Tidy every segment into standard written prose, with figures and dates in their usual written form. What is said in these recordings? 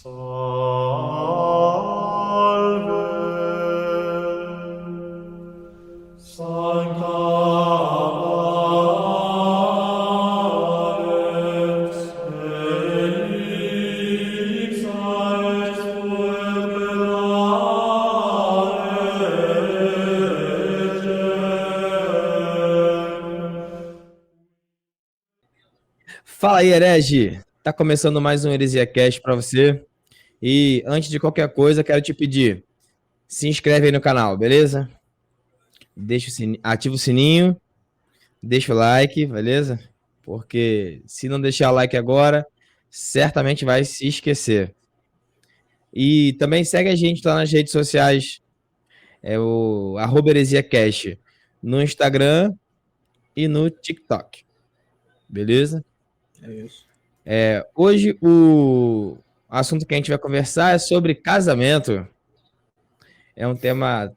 Sancta Alex Elixae Fala aí, herege! Tá começando mais um Heresia Cast pra você. E antes de qualquer coisa, quero te pedir, se inscreve aí no canal, beleza? Ativa o sininho, deixa o like, beleza? Porque se não deixar o like agora, certamente vai se esquecer. E também segue a gente lá nas redes sociais, é o @heresiacast, no Instagram e no TikTok, beleza? É isso. Hoje o assunto que a gente vai conversar é sobre casamento. É um tema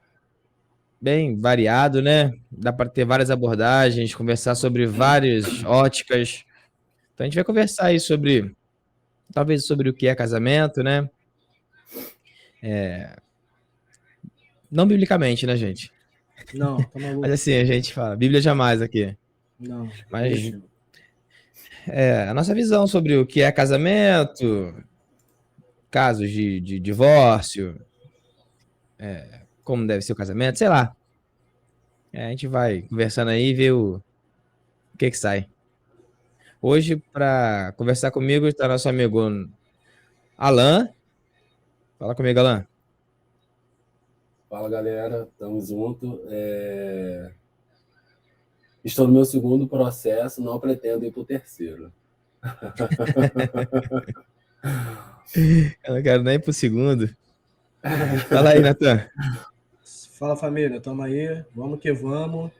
bem variado, né? Dá para ter várias abordagens, conversar sobre várias óticas. Então a gente vai conversar aí sobre, talvez sobre o que é casamento, né? Não biblicamente, né, gente? Não, tá maluco. Mas assim, a gente fala, Bíblia jamais aqui. Não. Mas Deixa. a nossa visão sobre o que é casamento, casos de divórcio, como deve ser o casamento, sei lá. A gente vai conversando aí e ver o que sai. Hoje, para conversar comigo, está nosso amigo Alan. Fala comigo, Alan. Fala, galera, tamo junto. Estou no meu segundo processo, não pretendo ir pro terceiro. Eu não quero nem pro segundo. Fala aí, Natan. Fala, família, tamo aí, vamos que vamos.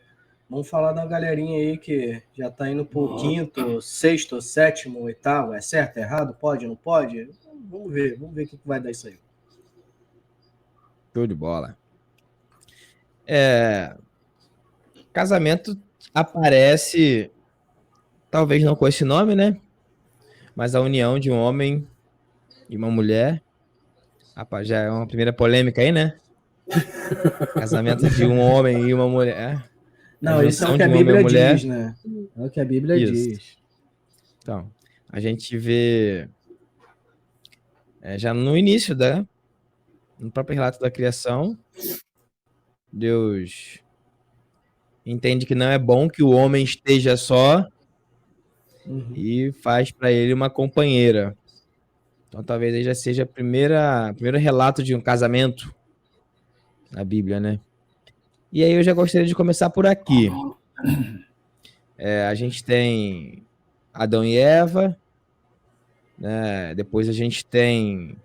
Vamos falar da galerinha aí que já tá indo pro quinto, sexto, sétimo, oitavo. É certo, é errado? Pode, não pode? Vamos ver o que vai dar isso aí. Show de bola. Casamento aparece, talvez não com esse nome, né? Mas a união de um homem e uma mulher. Rapaz, já é uma primeira polêmica aí, né? Casamento de um homem e uma mulher. Não, isso é o junção que a de um homem e Bíblia uma mulher. diz, né? É o que a Bíblia Isso. diz. Então, a gente vê já no início, no próprio relato da criação, Deus entende que não é bom que o homem esteja só e faz para ele uma companheira. Então, talvez aí já seja o primeiro relato de um casamento na Bíblia, né? E aí eu já gostaria de começar por aqui. A gente tem Adão e Eva, né? Depois a gente tem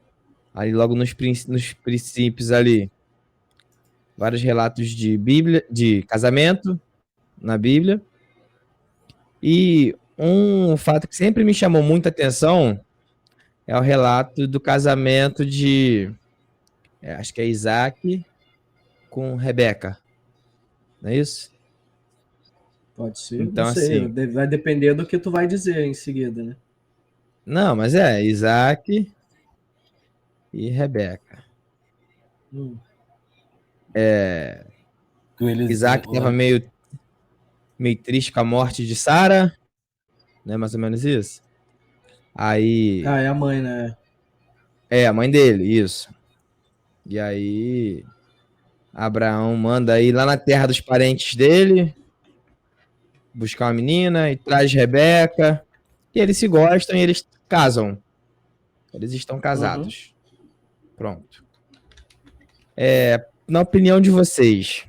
ali logo nos princípios ali vários relatos de Bíblia, de casamento na Bíblia. E um fato que sempre me chamou muita atenção é o relato do casamento de, acho que é Isaac com Rebeca. Não é isso? Pode ser, Então, não sei. assim, Vai depender do que tu vai dizer em seguida, né? não, mas Isaac e Rebeca. Isaac estava meio triste com a morte de Sara, né? Mais ou menos isso. Aí. Ah, é a mãe, né? A mãe dele, isso. E aí, Abraão manda ir lá na terra dos parentes dele, buscar uma menina e traz Rebeca. E eles se gostam e eles casam. Eles estão casados. Pronto. Na opinião de vocês,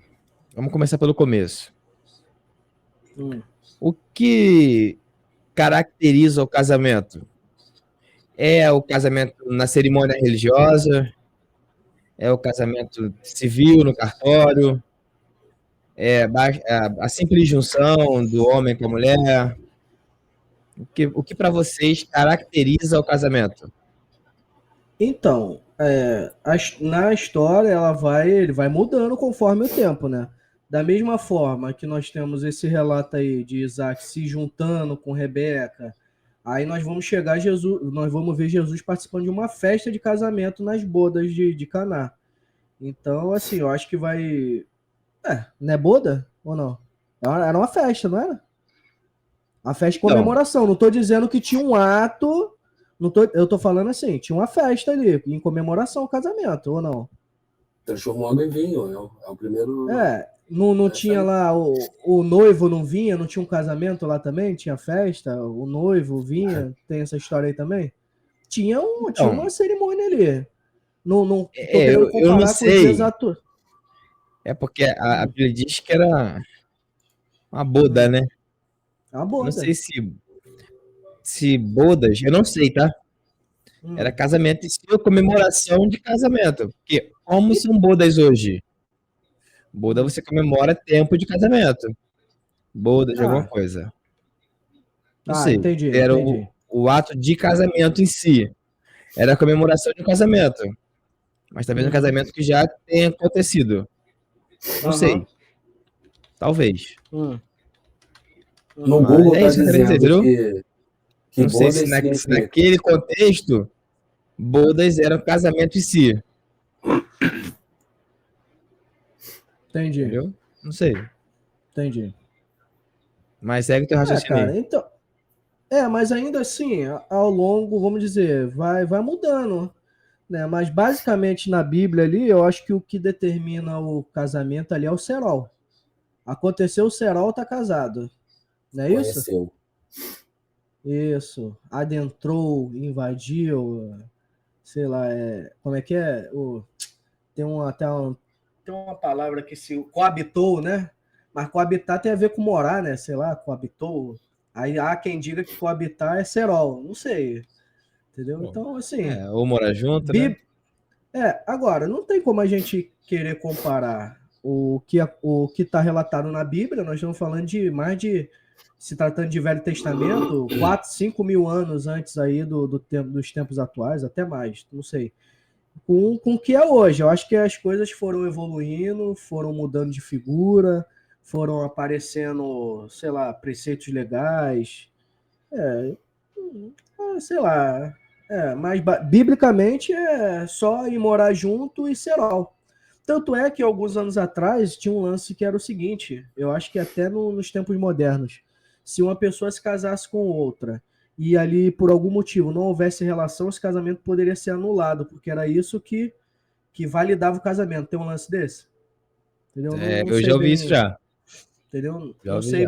vamos começar pelo começo. O que caracteriza o casamento? É o casamento na cerimônia religiosa? É o casamento civil no cartório? É a simples junção do homem com a mulher? O que para vocês caracteriza o casamento? Então, na história ele vai mudando conforme o tempo, né? Da mesma forma que nós temos esse relato aí de Isaac se juntando com Rebeca, Aí nós vamos chegar a Jesus, nós vamos ver Jesus participando de uma festa de casamento nas bodas de Caná. Então, assim, eu acho que vai. Não é boda ou não? Era uma festa, não era? Uma festa de Então, comemoração. Não tô dizendo que tinha um ato. Eu tô falando assim, tinha uma festa ali, em comemoração ao casamento, ou não? Transformou água em vinho. É o primeiro. Não Essa tinha aí. lá, o noivo não vinha, não tinha um casamento lá também? Tinha festa, o noivo vinha, tem essa história aí também? Tinha então uma cerimônia ali. Não tô querendo eu não comparar com os dias sei. atuais. É porque a Bíblia diz que era uma boda, né? É uma Eu não boda. sei se bodas, eu não sei, tá? Era Hum. casamento em si ou comemoração de casamento. Porque como são bodas hoje? Boda você comemora tempo de casamento. Boda de alguma Ah, coisa. Não sei. Era entendi. o ato de casamento em si. Era a comemoração de um casamento. Mas talvez um Uhum. casamento que já tenha acontecido. Não Aham. sei. Talvez. Hum. No Uhum. Mas Google é tá isso que eu quero dizer, dizendo entendeu? que Não sei se, bodas se significa. naquele contexto, bodas eram casamento em si. Entendi. Entendeu? Não sei. Entendi. Mas segue o teu raciocínio Cara, aí. então. Mas ainda assim, ao longo, vamos dizer, vai mudando, né? Mas basicamente na Bíblia ali, eu acho que o que determina o casamento ali é o cerol. Aconteceu o cerol, tá casado. Não é isso? Conheceu. Isso. Adentrou, invadiu, sei lá, como é que é? Tem tem uma palavra que se coabitou, né? Mas coabitar tem a ver com morar, né? Sei lá, coabitou. Aí há quem diga que coabitar é cerol. Não sei. Entendeu? Bom, Então, assim, ou morar junto, né? Bíblia. Agora, não tem como a gente querer comparar o que está relatado na Bíblia. Nós estamos falando de mais de, se tratando de Velho Testamento, 4, 5 mil anos antes aí do tempo, dos tempos atuais, até mais, não sei. Com o que é hoje. Eu acho que as coisas foram evoluindo, foram mudando de figura, foram aparecendo, sei lá, preceitos legais. É, sei lá. Mas biblicamente é só ir morar junto e serol. Tanto é que alguns anos atrás tinha um lance que era o seguinte, eu acho que até nos tempos modernos, se uma pessoa se casasse com outra e ali por algum motivo não houvesse relação, esse casamento poderia ser anulado, porque era isso que validava o casamento. Tem um lance desse? Entendeu? Não Eu sei já ouvi isso bem, já. entendeu? Já ouvi já.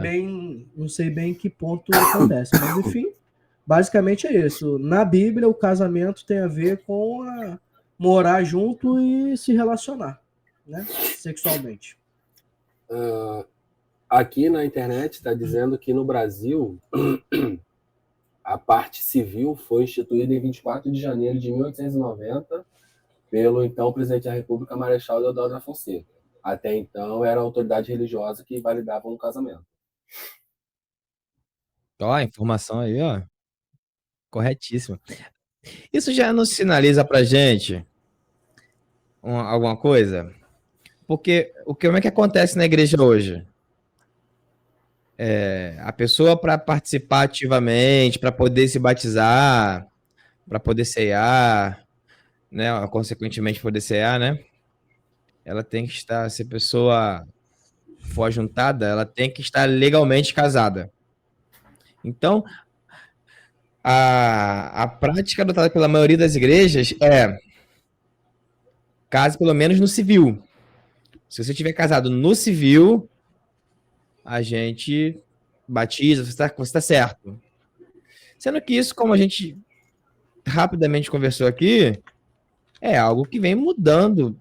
Não sei bem em que ponto acontece, mas enfim, basicamente é isso. Na Bíblia, o casamento tem a ver com morar junto e se relacionar, né? Sexualmente. Aqui na internet está dizendo que no Brasil a parte civil foi instituída em 24 de janeiro de 1890 pelo então presidente da República, Marechal Deodoro da Fonseca. Até então era a autoridade religiosa que validava um casamento. Ó, a informação aí, ó. Corretíssima. Isso já não sinaliza pra gente alguma coisa? Porque como é que acontece na igreja hoje? A pessoa para participar ativamente, para poder se batizar, para poder cear, né? Consequentemente poder cear, né? Ela tem que estar, se a pessoa for ajuntada, ela tem que estar legalmente casada. Então, a prática adotada pela maioria das igrejas é case pelo menos no civil. Se você tiver casado no civil, a gente batiza, você está certo. Sendo que isso, como a gente rapidamente conversou aqui, é algo que vem mudando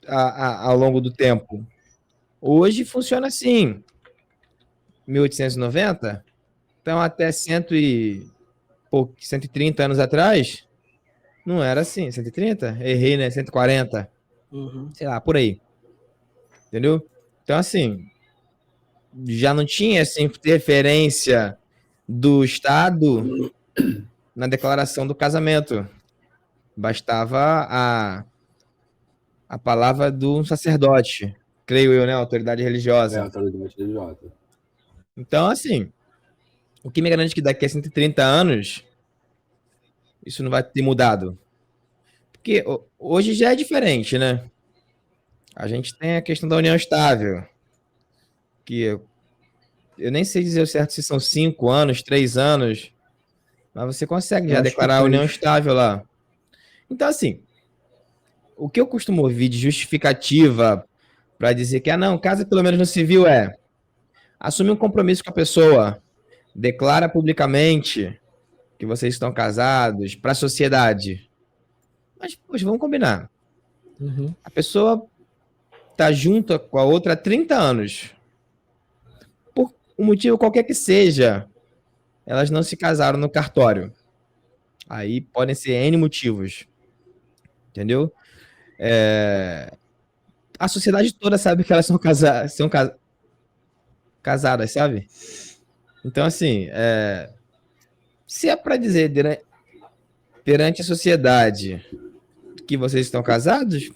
ao longo do tempo. Hoje funciona assim. 1890, então até 130 anos atrás, não era assim. 130? Errei, né? 140. Uhum. Sei lá, por aí. Entendeu? Então, assim, já não tinha essa interferência do Estado na declaração do casamento. Bastava a palavra de um sacerdote, creio eu, né? Autoridade religiosa. Autoridade religiosa. Então, assim, O que me garante que daqui a 130 anos isso não vai ter mudado? Porque hoje já é diferente, né? A gente tem a questão da união estável, que eu nem sei dizer o certo se são 5 anos, 3 anos, mas você consegue Eu já acho que declarar a união 3. estável lá. Então, assim, o que eu costumo ouvir de justificativa para dizer que, não, casa pelo menos no civil assumir um compromisso com a pessoa, declara publicamente que vocês estão casados para a sociedade. Mas, poxa, vamos combinar. Uhum. A pessoa tá junto com a outra há 30 anos. Por um motivo qualquer que seja, elas não se casaram no cartório. Aí podem ser N motivos. Entendeu? A sociedade toda sabe que elas são casadas, sabe? Então, assim, se é para dizer perante a sociedade que vocês estão casados,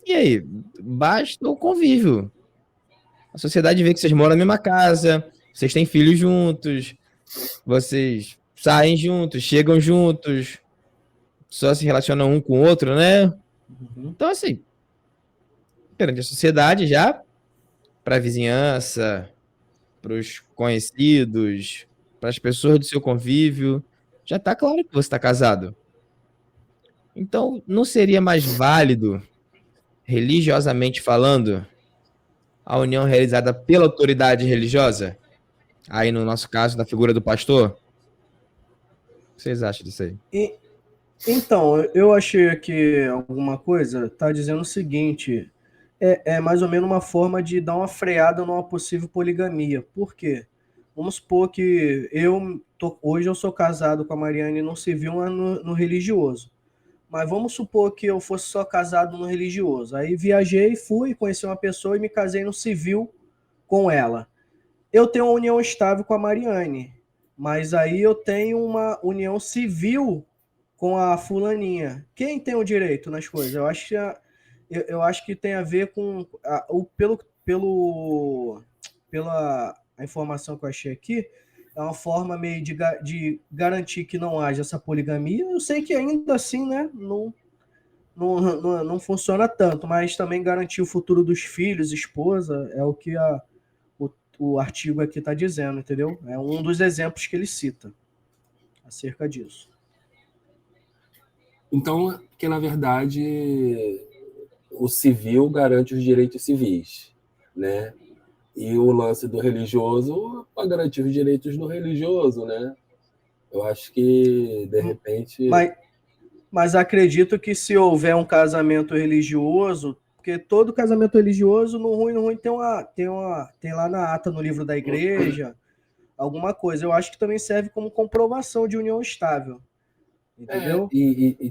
e aí? Basta o convívio. A sociedade vê que vocês moram na mesma casa, vocês têm filhos juntos, vocês saem juntos, chegam juntos, só se relacionam um com o outro, né? Uhum. Então, assim, perante a sociedade já, para a vizinhança, para os conhecidos, para as pessoas do seu convívio, já está claro que você está casado. Então, não seria mais válido, religiosamente falando, a união realizada pela autoridade religiosa? Aí, no nosso caso, da figura do pastor? O que vocês acham disso aí? Então, eu achei aqui alguma coisa, tá dizendo o seguinte, é mais ou menos uma forma de dar uma freada numa possível poligamia. Por quê? Vamos supor que hoje eu sou casado com a Mariane no civil, mas no religioso. Mas vamos supor que eu fosse só casado no religioso. Aí viajei, fui, conheci uma pessoa e me casei no civil com ela. Eu tenho uma união estável com a Mariane, mas aí eu tenho uma união civil com a fulaninha. Quem tem o direito nas coisas? Eu acho que tem a ver com pela a informação que eu achei aqui, é uma forma meio de garantir que não haja essa poligamia. Eu sei que ainda assim, né, não funciona tanto, mas também garantir o futuro dos filhos, esposa, é o que o artigo aqui está dizendo, entendeu? É um dos exemplos que ele cita acerca disso. Então, que na verdade o civil garante os direitos civis, né? E o lance do religioso para garantir os direitos do religioso, né? Eu acho que, de repente... Mas acredito que se houver um casamento religioso, porque todo casamento religioso, no ruim, tem lá na ata, no livro da igreja, alguma coisa. Eu acho que também serve como comprovação de união estável. Entendeu?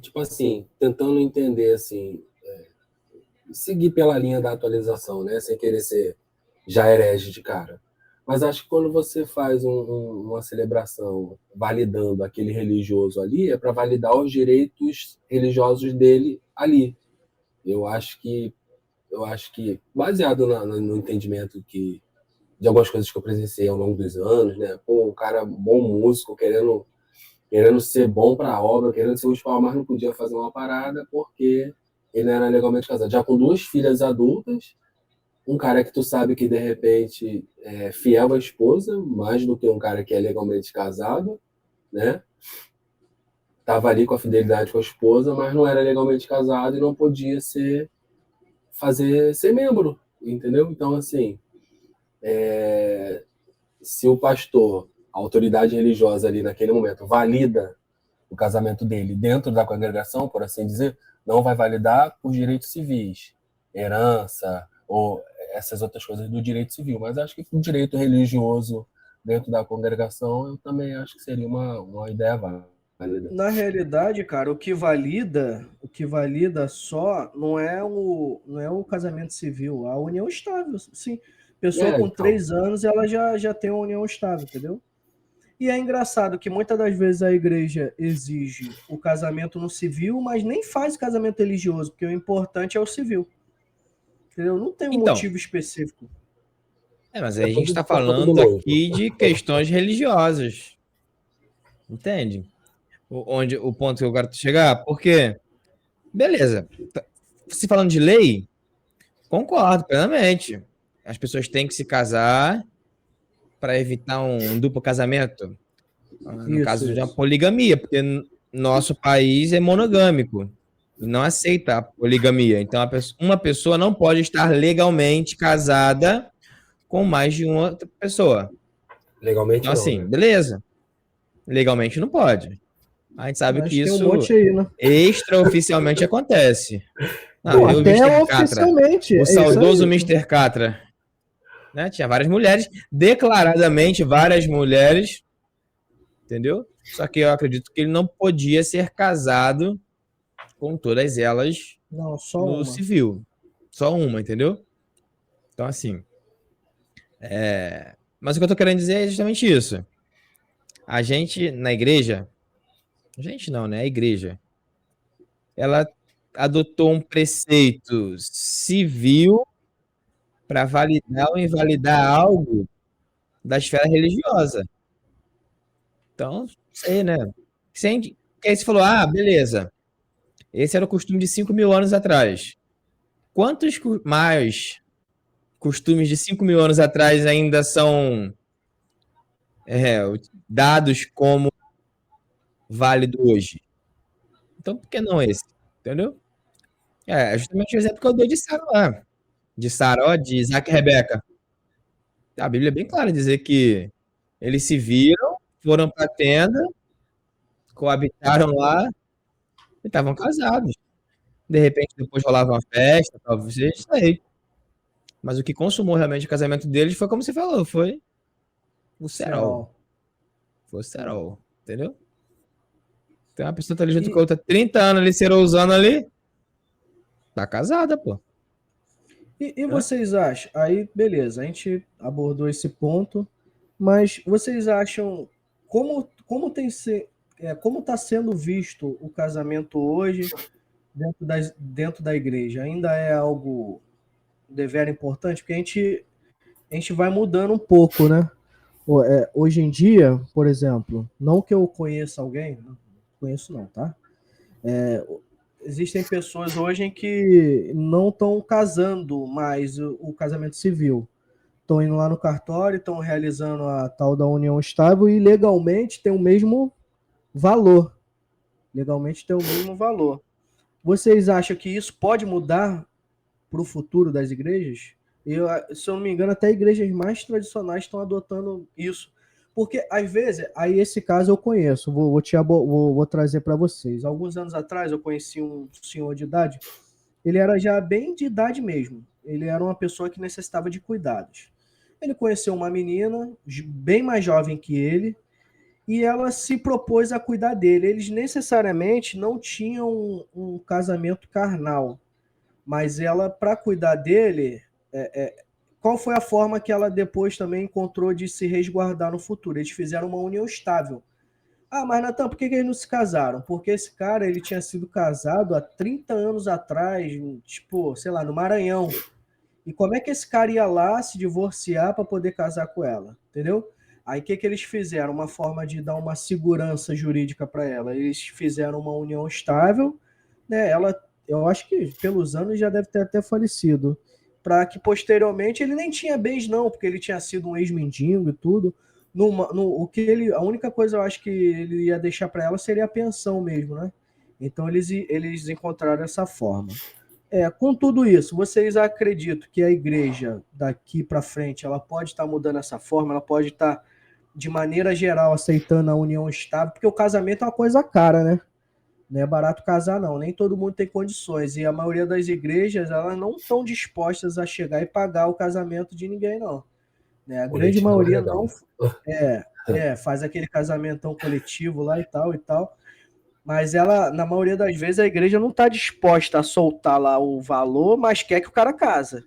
Tipo assim, tentando entender, assim, seguir pela linha da atualização, né? Sem querer ser já herege de cara. Mas acho que quando você faz uma celebração validando aquele religioso ali, é para validar os direitos religiosos dele ali. Eu acho que baseado no entendimento de algumas coisas que eu presenciei ao longo dos anos, né? Pô, o cara, bom músico, querendo ser bom para a obra, querendo ser útil, mas não podia fazer uma parada porque ele não era legalmente casado. Já com 2 filhas adultas, um cara que tu sabe que, de repente, é fiel à esposa, mais do que um cara que é legalmente casado, né? Tava ali com a fidelidade com a esposa, mas não era legalmente casado e não podia ser membro, entendeu? Então, assim, se o pastor, a autoridade religiosa ali naquele momento, valida o casamento dele dentro da congregação, por assim dizer, não vai validar por direitos civis, herança ou essas outras coisas do direito civil. Mas acho que o direito religioso dentro da congregação, eu também acho que seria uma ideia válida. Na realidade, cara, o que valida só não é o casamento civil, a união estável. Sim, pessoa com 3 anos, ela já tem uma união estável, entendeu? E é engraçado que muitas das vezes a igreja exige o casamento no civil, mas nem faz casamento religioso, porque o importante é o civil. Entendeu? Não tem um Então, motivo específico. Mas aí a gente está Tá todo falando novo. aqui de questões religiosas. Entende? Onde o ponto que eu quero chegar? Porque, beleza, se falando de lei, concordo plenamente. As pessoas têm que se casar para evitar um duplo casamento. No caso de uma poligamia, porque nosso país é monogâmico e não aceita a poligamia. Então, uma pessoa não pode estar legalmente casada com mais de uma outra pessoa. Legalmente Então, não, assim, né? beleza. Legalmente não pode. A gente sabe Mas que tem um isso monte aí, né? extraoficialmente acontece. Pô, Eu, até Mr. Catra, oficialmente. o É isso saudoso aí. Mr. Catra, né? Tinha várias mulheres, declaradamente várias mulheres, entendeu? Só que eu acredito que ele não podia ser casado com todas elas Não, só no uma. civil. Só uma, entendeu? Então, assim. Mas o que eu tô querendo dizer é justamente isso. A gente, na igreja. A gente não, né? A igreja. Ela adotou um preceito civil para validar ou invalidar algo da esfera religiosa. Então, não sei, né? Aí você falou, beleza. Esse era o costume de 5.000 anos atrás. Quantos mais costumes de 5.000 anos atrás ainda são dados como válido hoje? Então, por que não esse? Entendeu? É justamente o exemplo que eu dei de Sara lá. De Sara, ó, de Isaac e Rebeca. A Bíblia é bem clara em dizer que eles se viram, foram para a tenda, coabitaram lá e estavam casados. De repente, depois rolava uma festa, talvez, isso aí. Mas o que consumou realmente o casamento deles foi como você falou, foi o cerol. Foi o cerol, entendeu? Então a pessoa tá ali junto com a outra 30 anos ali, cerolzando ali, tá casada, pô. E vocês acham? Aí, beleza, a gente abordou esse ponto, mas vocês acham como está sendo visto o casamento hoje dentro da igreja? Ainda é algo dever importante? Porque a gente vai mudando um pouco, né? Hoje em dia, por exemplo, não que eu conheça alguém, não conheço não, tá? Existem pessoas hoje em que não estão casando mais o casamento civil. Estão indo lá no cartório, estão realizando a tal da união estável e legalmente tem o mesmo valor. Legalmente tem o mesmo valor. Vocês acham que isso pode mudar para o futuro das igrejas? Se eu não me engano, até igrejas mais tradicionais estão adotando isso. Porque, às vezes, aí esse caso eu conheço, vou trazer para vocês. Alguns anos atrás eu conheci um senhor de idade, ele era já bem de idade mesmo. Ele era uma pessoa que necessitava de cuidados. Ele conheceu uma menina bem mais jovem que ele e ela se propôs a cuidar dele. Eles necessariamente não tinham um casamento carnal, mas ela, para cuidar dele, qual foi a forma que ela depois também encontrou de se resguardar no futuro? Eles fizeram uma união estável. Mas Natan, por que eles não se casaram? Porque esse cara, ele tinha sido casado há 30 anos atrás, tipo, sei lá, no Maranhão. E como é que esse cara ia lá se divorciar para poder casar com ela? Entendeu? Aí o que eles fizeram? Uma forma de dar uma segurança jurídica para ela. Eles fizeram uma união estável, né? Ela, eu acho que pelos anos já deve ter até falecido. Para que posteriormente ele nem tinha bens, não, porque ele tinha sido um ex-mendigo e tudo. A única coisa eu acho que ele ia deixar para ela seria a pensão mesmo, né? Então eles encontraram essa forma. Com tudo isso, vocês acreditam que a igreja daqui para frente ela pode estar mudando essa forma, ela pode estar de maneira geral aceitando a união estável, porque o casamento é uma coisa cara, né? Não é barato casar, não. Nem todo mundo tem condições. E a maioria das igrejas, elas não estão dispostas a chegar e pagar o casamento de ninguém, não. Né? A grande maioria não faz aquele casamentão coletivo lá e tal e tal. Mas ela, na maioria das vezes, a igreja não está disposta a soltar lá o valor, mas quer que o cara casa.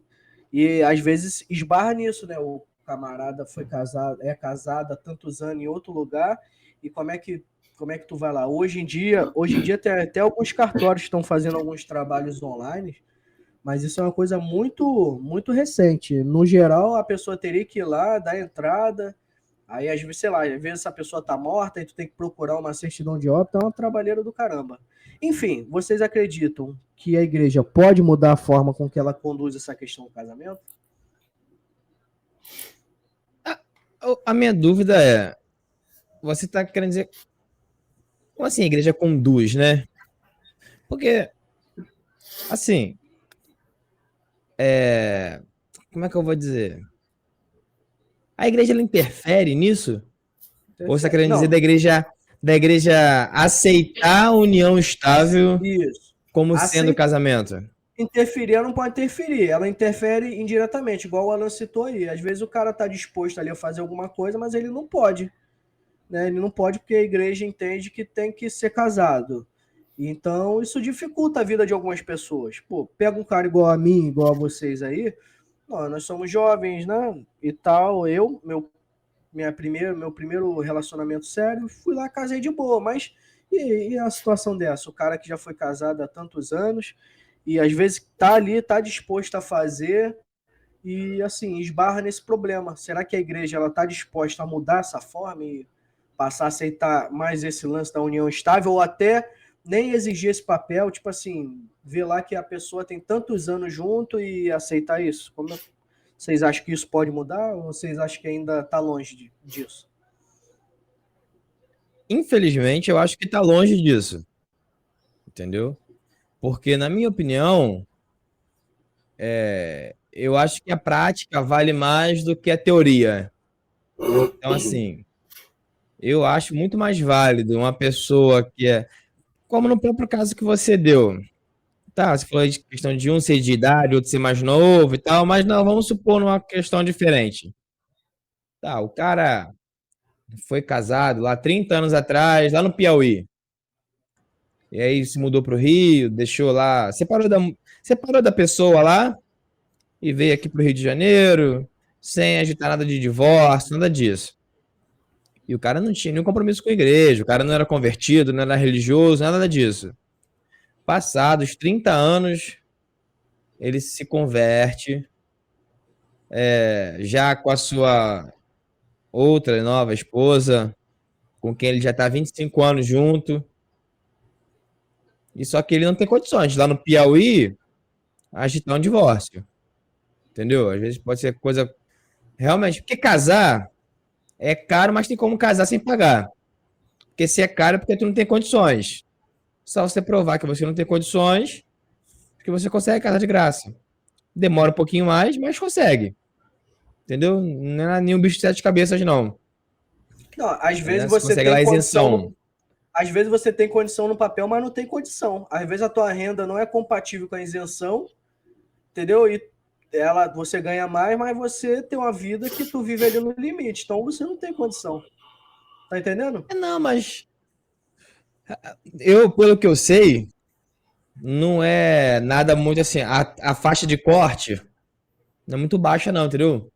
E às vezes esbarra nisso, né? O camarada é casado há tantos anos em outro lugar, e como é que tu vai lá? Hoje em dia tem até alguns cartórios que estão fazendo alguns trabalhos online, Mas isso é uma coisa muito, muito recente. No geral, a pessoa teria que ir lá, dar entrada. Aí, às vezes, sei lá, às vezes a pessoa tá morta e tu tem que procurar uma certidão de óbito, é uma trabalheira do caramba. Enfim, vocês acreditam que a igreja pode mudar a forma com que ela conduz essa questão do casamento? A minha dúvida é, você tá querendo dizer, como assim a igreja conduz, né? Porque, assim, como é que eu vou dizer? A igreja, ela interfere nisso? Ou você tá querendo dizer Não, da igreja aceitar a união estável isso. como sendo casamento? Interferir, ela não pode interferir, ela interfere indiretamente, igual o Alan citou aí. Às vezes o cara está disposto ali a fazer alguma coisa, mas ele não pode. Né? Ele não pode porque a igreja entende que tem que ser casado. Então isso dificulta a vida de algumas pessoas. Pô, pega um cara igual a mim, igual a vocês aí, nós somos jovens, né? E tal, meu primeiro relacionamento sério, fui lá, casei de boa, mas e a situação dessa? O cara que já foi casado há tantos anos e às vezes tá ali, tá disposto a fazer e assim, esbarra nesse problema. Será que a igreja ela tá disposta a mudar essa forma e passar a aceitar mais esse lance da união estável ou até nem exigir esse papel, tipo assim, ver lá que a pessoa tem tantos anos junto e aceitar isso? Vocês acham que isso pode mudar ou vocês acham que ainda está longe disso? Infelizmente, eu acho que tá longe disso. Entendeu? Porque, na minha opinião, eu acho que a prática vale mais do que a teoria. Então, assim, eu acho muito mais válido uma pessoa que é, como no próprio caso que você deu. Tá, você falou de questão de um ser de idade, outro ser mais novo e tal, mas não, vamos supor uma questão diferente. Tá, o cara foi casado lá 30 anos atrás, lá no Piauí. E aí se mudou pro Rio, deixou lá, separou da pessoa lá e veio aqui pro Rio de Janeiro, sem agitar nada de divórcio, nada disso. E o cara não tinha nenhum compromisso com a igreja, o cara não era convertido, não era religioso, nada disso. Passados 30 anos, ele se converte, já com a sua outra nova esposa, com quem ele já está há 25 anos junto. E só que ele não tem condições. Lá no Piauí, agitar um divórcio. Entendeu? Às vezes pode ser coisa. Realmente, porque casar é caro, mas tem como casar sem pagar. Porque se é caro é porque tu não tem condições. Só você provar que você não tem condições, que você consegue casar de graça. Demora um pouquinho mais, mas consegue. Entendeu? Não é nenhum bicho de sete cabeças, não. Não, às vezes Você consegue lá a isenção. Às vezes você tem condição no papel, mas não tem condição. Às vezes a tua renda não é compatível com a isenção, entendeu? E você ganha mais, mas você tem uma vida que tu vive ali no limite. Então você não tem condição. Tá entendendo? Não, mas eu, pelo que eu sei, não é nada muito assim. A faixa de corte não é muito baixa, não, entendeu?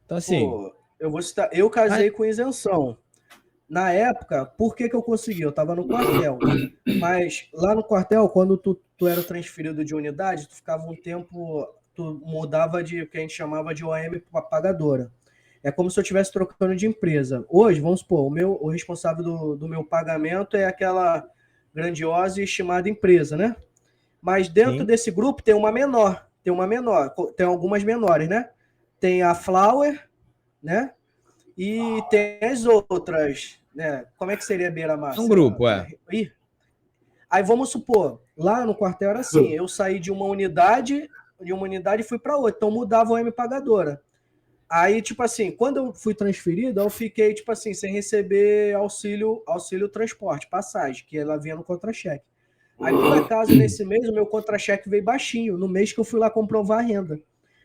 Então, assim. Pô, eu vou citar, eu casei com isenção. Na época, por que eu consegui? Eu estava no quartel. Mas lá no quartel, quando tu era transferido de unidade, tu ficava um tempo, tu mudava de o que a gente chamava de OM para pagadora. É como se eu estivesse trocando de empresa. Hoje, vamos supor, o responsável do meu pagamento é aquela grandiosa e estimada empresa, né? Mas dentro desse grupo tem uma menor, tem algumas menores, né? Tem a Flower, né? E tem as outras, né? Como é que seria beira-mar? Um grupo, Aí vamos supor, lá no quartel era assim, eu saí de uma unidade e fui para outra, então mudava o M pagadora. Aí, tipo assim, quando eu fui transferido, eu fiquei, tipo assim, sem receber auxílio transporte, passagem, que ela vinha no contra-cheque. Aí, por acaso, nesse mês, o meu contra-cheque veio baixinho, no mês que eu fui lá comprovar a renda.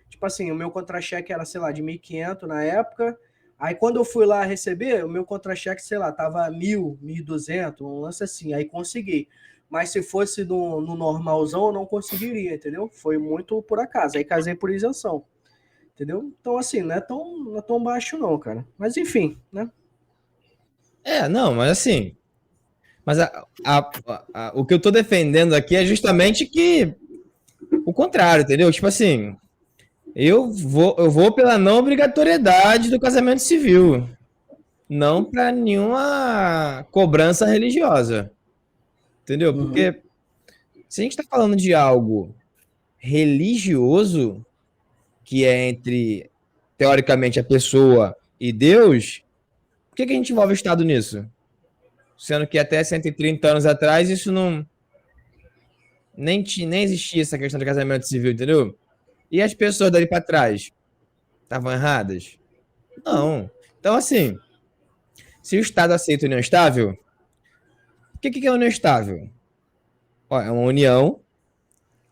Tipo assim, o meu contra-cheque era, sei lá, de 1.500 na época. Aí, quando eu fui lá receber, o meu contra-cheque, sei lá, tava 1.000, 1.200, um lance assim. Aí, consegui. Mas se fosse no normalzão, eu não conseguiria, entendeu? Foi muito por acaso. Aí, casei por isenção. Entendeu? Então, assim, não é tão baixo, não, cara. Mas, enfim, né? Não, mas assim. Mas o que eu tô defendendo aqui é justamente que o contrário, entendeu? Tipo assim, eu vou pela não obrigatoriedade do casamento civil, não para nenhuma cobrança religiosa, entendeu? Uhum. Porque se a gente está falando de algo religioso, que é entre, teoricamente, a pessoa e Deus, por que a gente envolve o Estado nisso? Sendo que até 130 anos atrás isso nem existia essa questão de casamento civil, entendeu? E as pessoas dali para trás estavam erradas? Não. Então, assim, se o Estado aceita união estável, o que é união estável? Ó, é uma união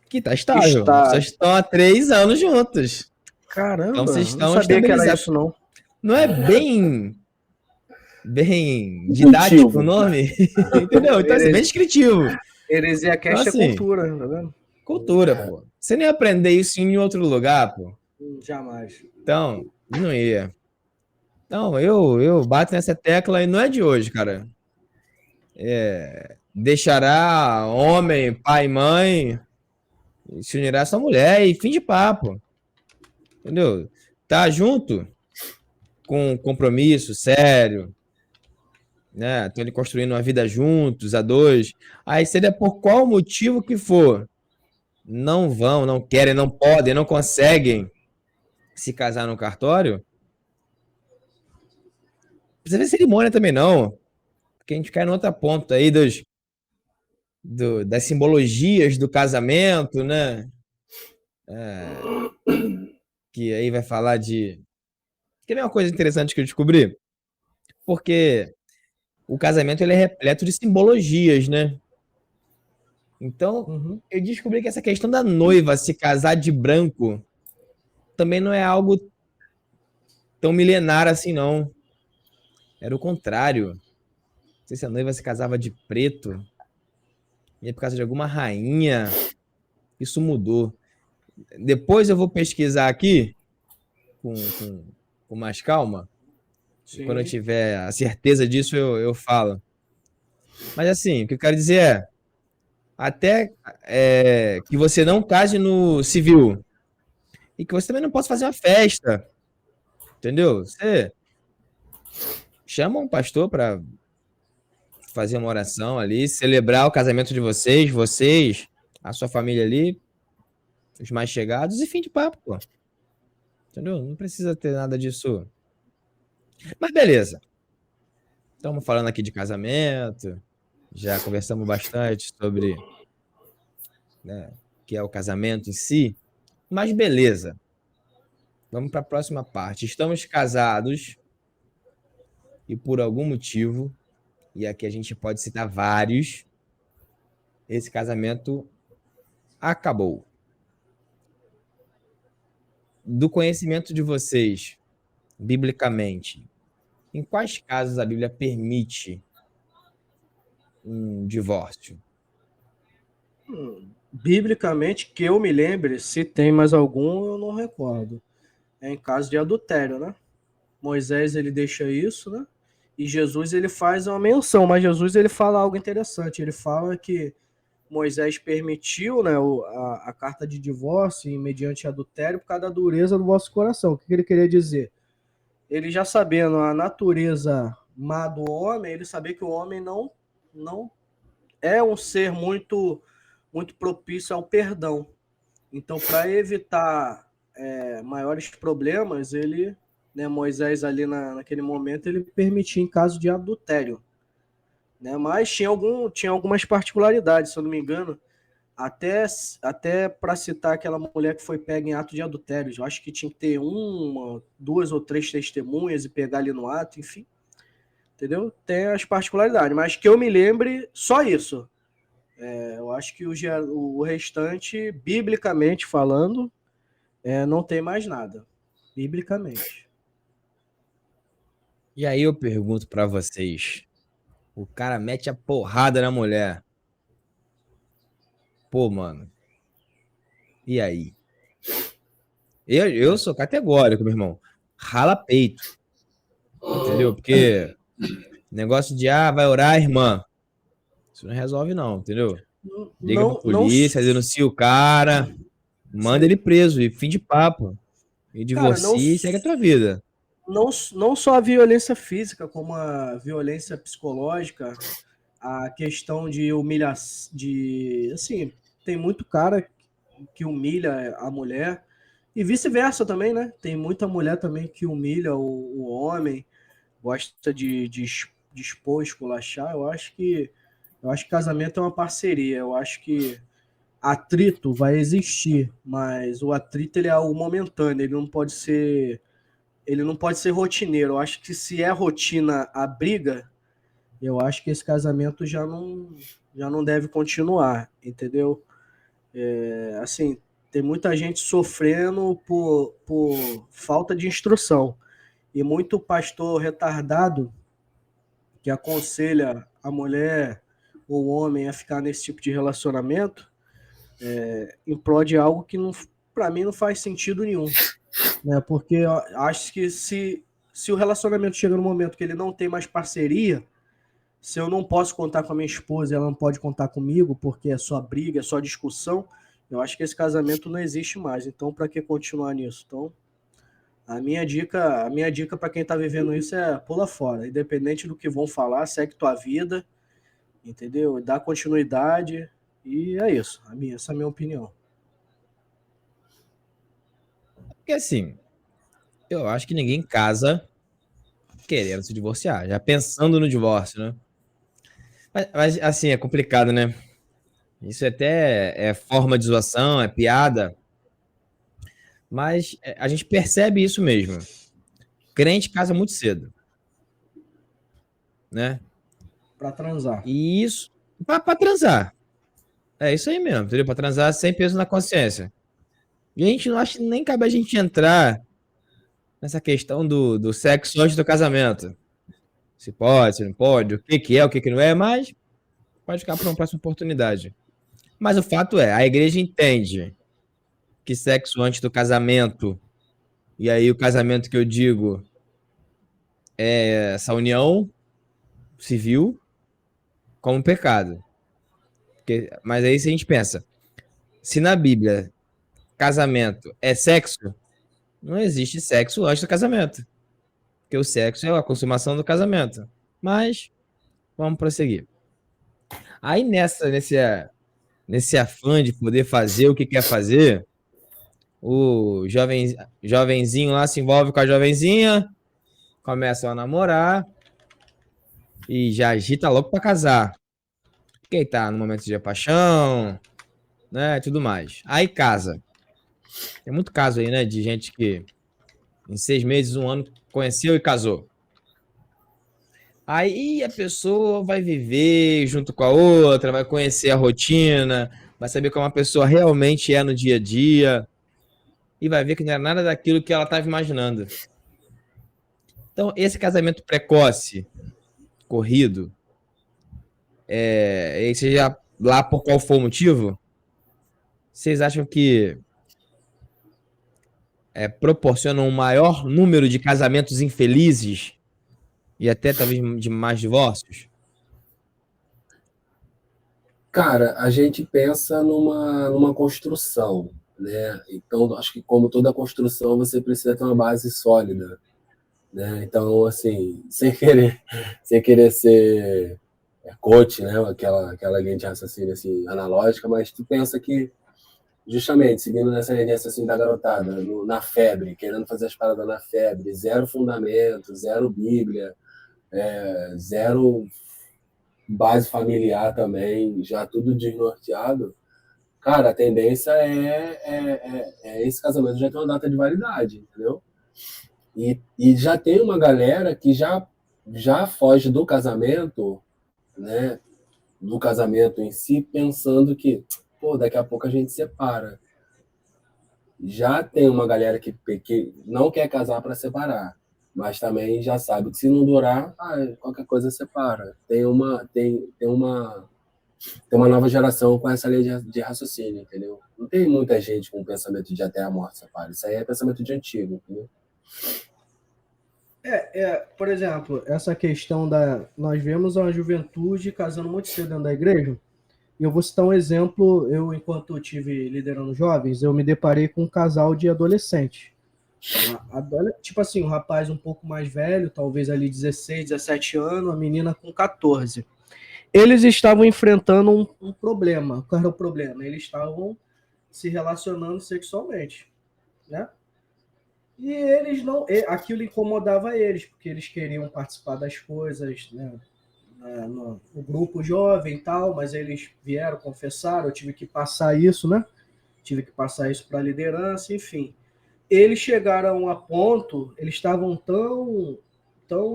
que está estável. As pessoas estão há 3 anos juntas. Caramba, Então, vocês não estão sabia que era estabilizados. isso, não. Não é bem didático o nome? Entendeu? Então, assim, bem descritivo. Heresia Então, Cast é assim, cultura, tá vendo? cultura, pô. Você nem ia aprender isso em outro lugar, pô. Jamais. Então, não ia. Então, eu bato nessa tecla e não é de hoje, cara. Deixará homem, pai e mãe, se unirá a sua mulher e fim de papo. Entendeu? Tá junto com um compromisso sério, né? Estão construindo uma vida juntos, a dois. Aí, seria por qual motivo que for, não vão, não querem, não podem, não conseguem se casar no cartório, não precisa ver cerimônia também, não. Porque a gente cai em outra ponta aí das simbologias do casamento, né? Que aí vai falar de... Quer ver uma coisa interessante que eu descobri? Porque o casamento ele é repleto de simbologias, né? Então, eu descobri que essa questão da noiva se casar de branco também não é algo tão milenar assim, não. Era o contrário. Não sei se a noiva se casava de preto, e é por causa de alguma rainha. Isso mudou. Depois eu vou pesquisar aqui com mais calma. Sim. Quando eu tiver a certeza disso, eu falo. Mas assim, o que eu quero dizer é, até que você não case no civil e que você também não possa fazer uma festa, entendeu? Você chama um pastor para fazer uma oração ali, celebrar o casamento de vocês, a sua família ali, os mais chegados e fim de papo, pô. Entendeu? Não precisa ter nada disso. Mas beleza. Estamos falando aqui de casamento, já conversamos bastante sobre, né, o que é o casamento em si, mas beleza. Vamos para a próxima parte. Estamos casados e por algum motivo, e aqui a gente pode citar vários, esse casamento acabou. Do conhecimento de vocês, biblicamente, em quais casos a Bíblia permite um divórcio? Biblicamente, que eu me lembre, se tem mais algum, eu não recordo. É em caso de adultério, né? Moisés, ele deixa isso, né? E Jesus, ele faz uma menção, mas Jesus, ele fala algo interessante. Ele fala que Moisés permitiu, né, a carta de divórcio mediante adultério por causa da dureza do vosso coração. O que ele queria dizer? Ele já sabendo a natureza má do homem, ele sabia que o homem não é um ser muito propício ao perdão. Então, para evitar maiores problemas, ele, né, Moisés ali naquele momento, ele permitia em caso de adultério. Né? Mas tinha algumas particularidades, se eu não me engano, até para citar aquela mulher que foi pega em ato de adultério. Eu acho que tinha que ter 1, 2 ou 3 testemunhas e pegar ali no ato, enfim. Entendeu? Tem as particularidades, mas que eu me lembre, só isso. Eu acho que o restante, biblicamente falando, não tem mais nada. Biblicamente. E aí eu pergunto para vocês, o cara mete a porrada na mulher. Pô, mano, e aí? Eu sou categórico, meu irmão. Rala peito. Entendeu? Porque negócio de, vai orar, irmã. Isso não resolve não, entendeu? Liga pra polícia, denuncia o cara. Manda ele preso e fim de papo. E Cara, não, divorcia e segue a tua vida. não só a violência física, como a violência psicológica, a questão de humilhação, assim, tem muito cara que humilha a mulher, e vice-versa também, né? Tem muita mulher também que humilha o homem, gosta de expor, esculachar. Eu acho que casamento é uma parceria. Eu acho que atrito vai existir, mas o atrito ele é algo momentâneo, ele não pode ser rotineiro. Eu acho que se é rotina a briga, eu acho que esse casamento já não deve continuar, entendeu? Assim, tem muita gente sofrendo por falta de instrução. E muito pastor retardado que aconselha a mulher ou o homem a ficar nesse tipo de relacionamento em prol de algo que, para mim, não faz sentido nenhum. Né? Porque eu acho que se o relacionamento chega no momento que ele não tem mais parceria, se eu não posso contar com a minha esposa e ela não pode contar comigo porque é só briga, é só discussão, eu acho que esse casamento não existe mais. Então, para que continuar nisso? Então, a minha dica para quem está vivendo isso é pula fora. Independente do que vão falar, segue tua vida, entendeu? Dá continuidade e é isso. Essa é a minha opinião. Porque assim, eu acho que ninguém casa querendo se divorciar, já pensando no divórcio, né? Mas assim, é complicado, né? Isso até é forma de zoação, é piada, mas a gente percebe isso mesmo. Crente casa muito cedo, né? Para transar. E isso, pra transar. É isso aí mesmo, entendeu? Pra transar sem peso na consciência. E a gente não acha nem cabe a gente entrar nessa questão do sexo antes do casamento. Se pode, se não pode, o que é, o que não é, mas pode ficar para uma próxima oportunidade. Mas o fato é, a igreja entende que sexo antes do casamento, e aí o casamento que eu digo é essa união civil como pecado. Mas aí se a gente pensa, se na Bíblia casamento é sexo, não existe sexo antes do casamento. Porque o sexo é a consumação do casamento. Mas vamos prosseguir. Aí nesse afã de poder fazer o que quer fazer, o jovenzinho lá se envolve com a jovenzinha, começam a namorar e já agita louco pra casar. Porque aí tá no momento de paixão, né, tudo mais. Aí casa. Tem muito caso aí, né, de gente que em 6 meses, 1 ano, conheceu e casou. Aí a pessoa vai viver junto com a outra, vai conhecer a rotina, vai saber como a pessoa realmente é no dia a dia e vai ver que não é nada daquilo que ela estava imaginando. Então, esse casamento precoce, corrido, seja lá por qual for o motivo, vocês acham que proporciona um maior número de casamentos infelizes e até talvez de mais divórcios? Cara, a gente pensa numa construção, né? Então, acho que como toda construção, você precisa ter uma base sólida, né? Então, assim, sem querer ser coach, né? Aquela linha de raciocínio assim, analógica, mas tu pensa que, justamente, seguindo nessa linha de raciocínio da garotada, na febre, querendo fazer as paradas na febre, zero fundamento, zero Bíblia, zero base familiar também, já tudo desnorteado, cara, a tendência é esse casamento já tem uma data de validade, entendeu? E já tem uma galera que já foge do casamento, né? Do casamento em si, pensando que, pô, daqui a pouco a gente separa. Já tem uma galera que não quer casar para separar, mas também já sabe que se não durar, qualquer coisa separa. Tem uma nova geração com essa linha de raciocínio, entendeu? Não tem muita gente com o pensamento de até a morte separa. Isso aí é pensamento de antigo, entendeu? Por exemplo, essa questão nós vemos a juventude casando muito cedo dentro da igreja, eu vou citar um exemplo, enquanto eu estive liderando jovens, eu me deparei com um casal de adolescentes. Tipo assim, um rapaz um pouco mais velho, talvez ali 16, 17 anos, a menina com 14. Eles estavam enfrentando um problema. Qual era o problema? Eles estavam se relacionando sexualmente, né? E eles não, aquilo incomodava eles, porque eles queriam participar das coisas, né? No grupo jovem e tal, mas eles vieram, confessaram, eu tive que passar isso, né? Tive que passar isso para a liderança, enfim. Eles chegaram a ponto, eles estavam tão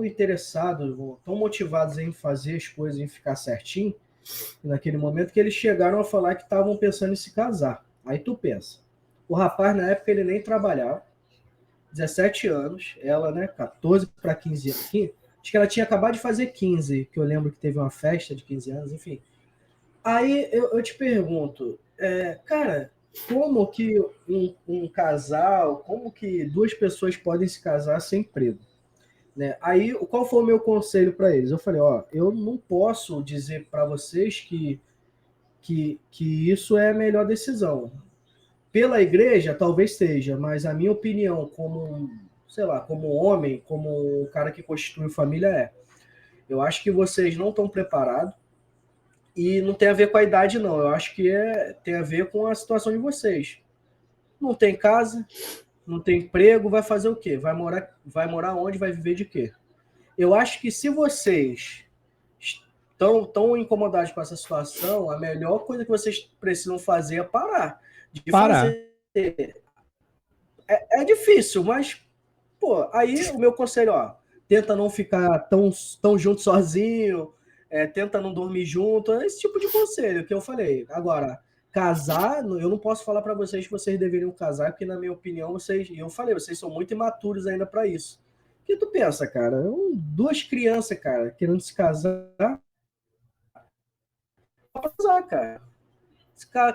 interessados, tão motivados em fazer as coisas, em ficar certinho, naquele momento, que eles chegaram a falar que estavam pensando em se casar. Aí tu pensa, o rapaz na época ele nem trabalhava, 17 anos, ela, né, 14 para 15 anos, acho que ela tinha acabado de fazer 15, que eu lembro que teve uma festa de 15 anos, enfim. Aí eu te pergunto, cara, como que um casal, como que duas pessoas podem se casar sem emprego? Né? Aí, qual foi o meu conselho para eles? Eu falei, ó, eu não posso dizer para vocês que isso é a melhor decisão. Pela igreja, talvez seja, mas a minha opinião como, sei lá, como homem, como um cara que constitui família eu acho que vocês não estão preparados e não tem a ver com a idade, não. Eu acho que tem a ver com a situação de vocês. Não tem casa, não tem emprego, vai fazer o quê? Vai morar onde? Vai viver de quê? Eu acho que se vocês estão tão incomodados com essa situação, a melhor coisa que vocês precisam fazer é parar. Parar. É difícil, mas, pô, aí o meu conselho, ó, tenta não ficar tão junto sozinho, tenta não dormir junto, esse tipo de conselho que eu falei. Agora, casar, eu não posso falar para vocês que vocês deveriam casar, porque na minha opinião, vocês são muito imaturos ainda para isso. O que tu pensa, cara? Duas crianças, cara, querendo se casar, pra transar, cara.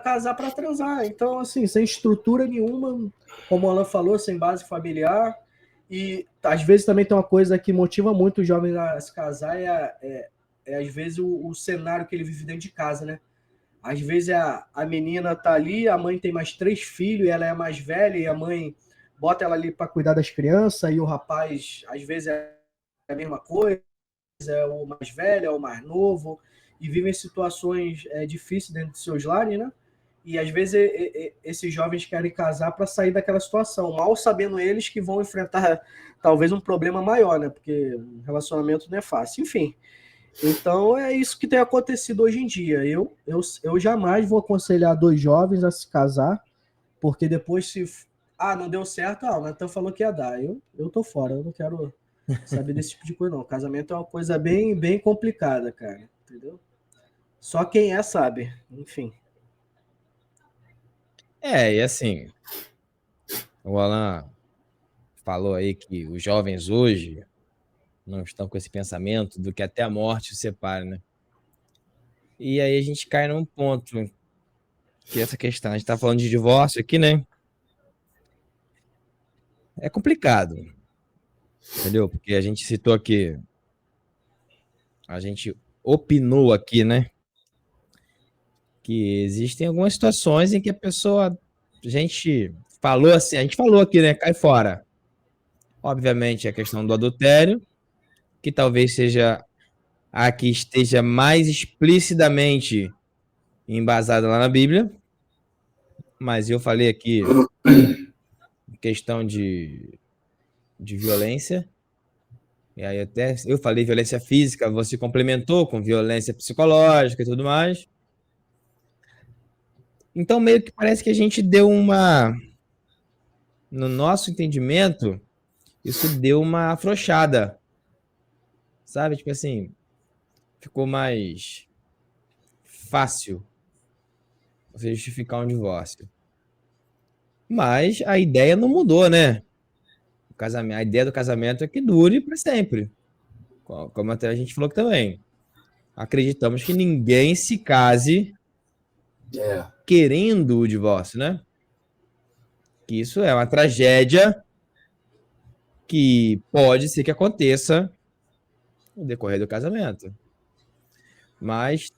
Casar para transar. Então, assim, sem estrutura nenhuma, como o Alan falou, sem base familiar. E às vezes também tem uma coisa que motiva muito os jovens a se casar, às vezes o cenário que ele vive dentro de casa, né? Às vezes a menina tá ali, a mãe tem mais 3 filhos, e ela é mais velha, e a mãe bota ela ali para cuidar das crianças, e o rapaz, às vezes, é a mesma coisa, é o mais velho, é o mais novo, e vivem situações difíceis dentro de seus lares, né? E às vezes esses jovens querem casar para sair daquela situação, mal sabendo eles que vão enfrentar talvez um problema maior, né? Porque um relacionamento não é fácil. Enfim, então é isso que tem acontecido hoje em dia. Eu jamais vou aconselhar dois jovens a se casar, porque depois se... Ah, não deu certo, o Natan falou que ia dar. Eu tô fora, eu não quero saber desse tipo de coisa, não. Casamento é uma coisa bem, bem complicada, cara. Entendeu? Só quem sabe. Enfim. E assim, o Alan falou aí que os jovens hoje não estão com esse pensamento do que até a morte os separe, né? E aí a gente cai num ponto que essa questão, a gente tá falando de divórcio aqui, né? É complicado, entendeu? Porque a gente citou aqui, a gente opinou aqui, né? Que existem algumas situações em que a pessoa, a gente falou aqui, né? Cai fora. Obviamente, a questão do adultério, que talvez seja a que esteja mais explicitamente embasada lá na Bíblia, mas eu falei aqui questão de violência, e aí até eu falei violência física, você complementou com violência psicológica e tudo mais. Então meio que parece que a gente deu no nosso entendimento, isso deu uma afrouxada, sabe? Tipo assim, ficou mais fácil você justificar um divórcio. Mas a ideia não mudou, né? A ideia do casamento é que dure para sempre. Como até a gente falou que também. Acreditamos que ninguém se case querendo o divórcio, né? Que isso é uma tragédia que pode ser que aconteça no decorrer do casamento. Mas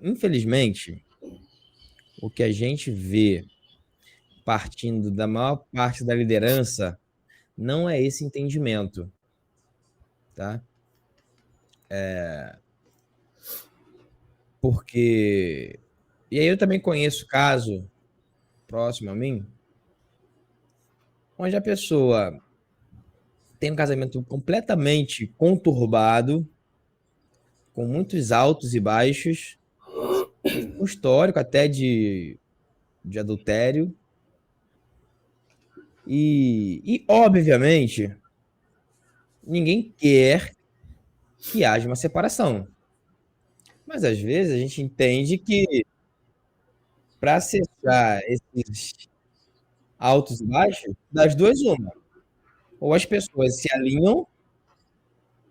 infelizmente, o que a gente vê partindo da maior parte da liderança não é esse entendimento, tá? Porque... E aí eu também conheço caso próximo a mim, onde a pessoa tem um casamento completamente conturbado, com muitos altos e baixos, um histórico até de adultério, e obviamente, ninguém quer que haja uma separação. Mas às vezes a gente entende que para acessar esses altos e baixos, das duas uma. Ou as pessoas se alinham,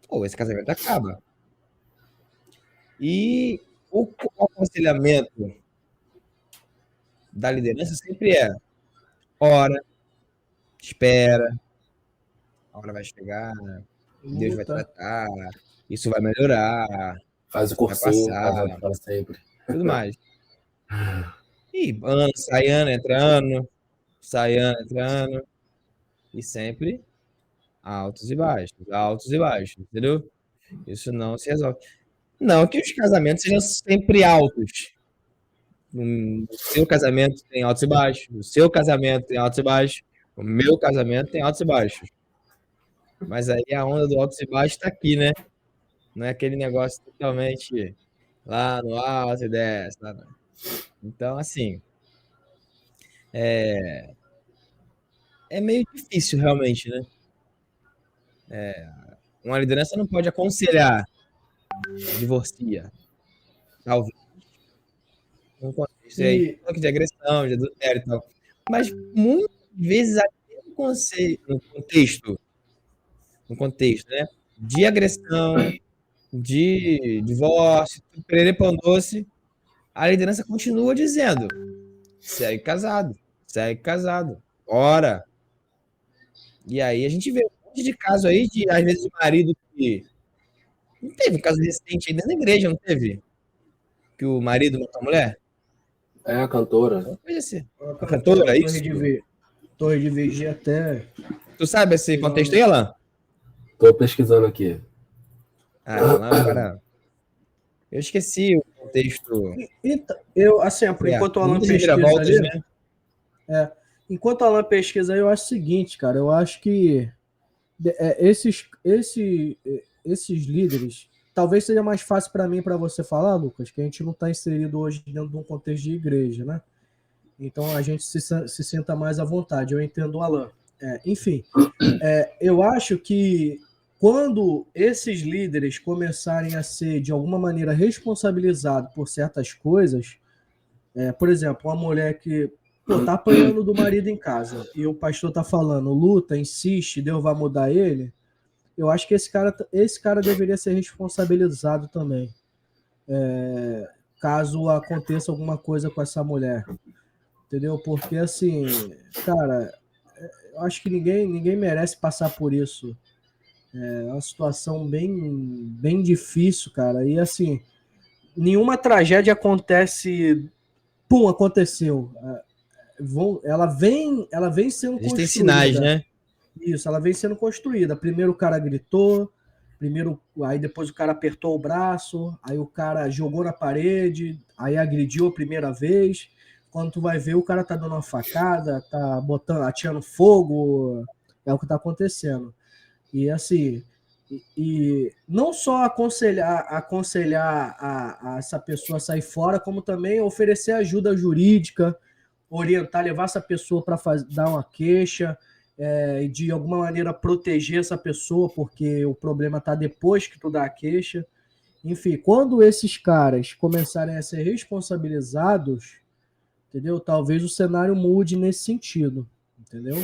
ou esse casamento acaba. E o aconselhamento da liderança sempre é: ora, espera, a hora vai chegar, Deus vai Luta. tratar, isso vai melhorar, Faz o vai cursinho, passar, para sempre. tudo mais. E ano, sai ano, entra ano, sai ano, entra ano, e sempre altos e baixos, entendeu? Isso não se resolve. Não que os casamentos sejam sempre altos. O seu casamento tem altos e baixos, o seu casamento tem altos e baixos, o meu casamento tem altos e baixos. Mas aí a onda do altos e baixos está aqui, né? Não é aquele negócio totalmente lá no alto e desce. Lá no... Então, assim, é meio difícil realmente, né? Uma liderança não pode aconselhar, divorcia, talvez, num contexto aí, E de agressão, de adultério e tal. Mas muitas vezes até no contexto, né? De agressão, de divórcio, perere pão doce, a liderança continua dizendo: segue casado, ora. E aí a gente vê um monte de caso aí de, às vezes, de marido que... Não teve um caso recente aí dentro da igreja, não teve? Que o marido matou a mulher? É a cantora. Uma coisa assim. a Cantora, isso? Torre de Vigia até. Tu sabe esse contexto aí, Alan? Tô pesquisando aqui. Ah, Alan, cara... Eu esqueci o contexto. Eu, assim, enquanto o Alan Muitas pesquisa reviravoltas, ali, né? enquanto o Alan pesquisa aí, eu acho o seguinte, cara, eu acho que esses líderes, talvez seja mais fácil para mim e para você falar, Lucas, que a gente não está inserido hoje dentro de um contexto de igreja, né? Então a gente se senta mais à vontade. Eu entendo o Alan. Enfim, eu acho que quando esses líderes começarem a ser, de alguma maneira, responsabilizados por certas coisas, por exemplo, uma mulher que tá apanhando do marido em casa e o pastor tá falando, luta, insiste, Deus vai mudar ele, eu acho que esse cara deveria ser responsabilizado também, caso aconteça alguma coisa com essa mulher, entendeu? Porque, assim, cara, eu acho que ninguém merece passar por isso. É uma situação bem difícil, cara. E, assim, nenhuma tragédia acontece... Pum, aconteceu. Ela vem sendo A gente tem construída. sinais, né? Isso, ela vem sendo construída. Primeiro o cara gritou, aí depois o cara apertou o braço, aí o cara jogou na parede, aí agrediu a primeira vez. Quando tu vai ver, o cara tá dando uma facada, tá atirando fogo, é o que tá acontecendo. E assim, não só aconselhar a essa pessoa a sair fora, como também oferecer ajuda jurídica, orientar, levar essa pessoa para dar uma queixa, e de alguma maneira proteger essa pessoa, porque o problema está depois que tu dá a queixa. Enfim, quando esses caras começarem a ser responsabilizados, entendeu? Talvez o cenário mude nesse sentido, entendeu?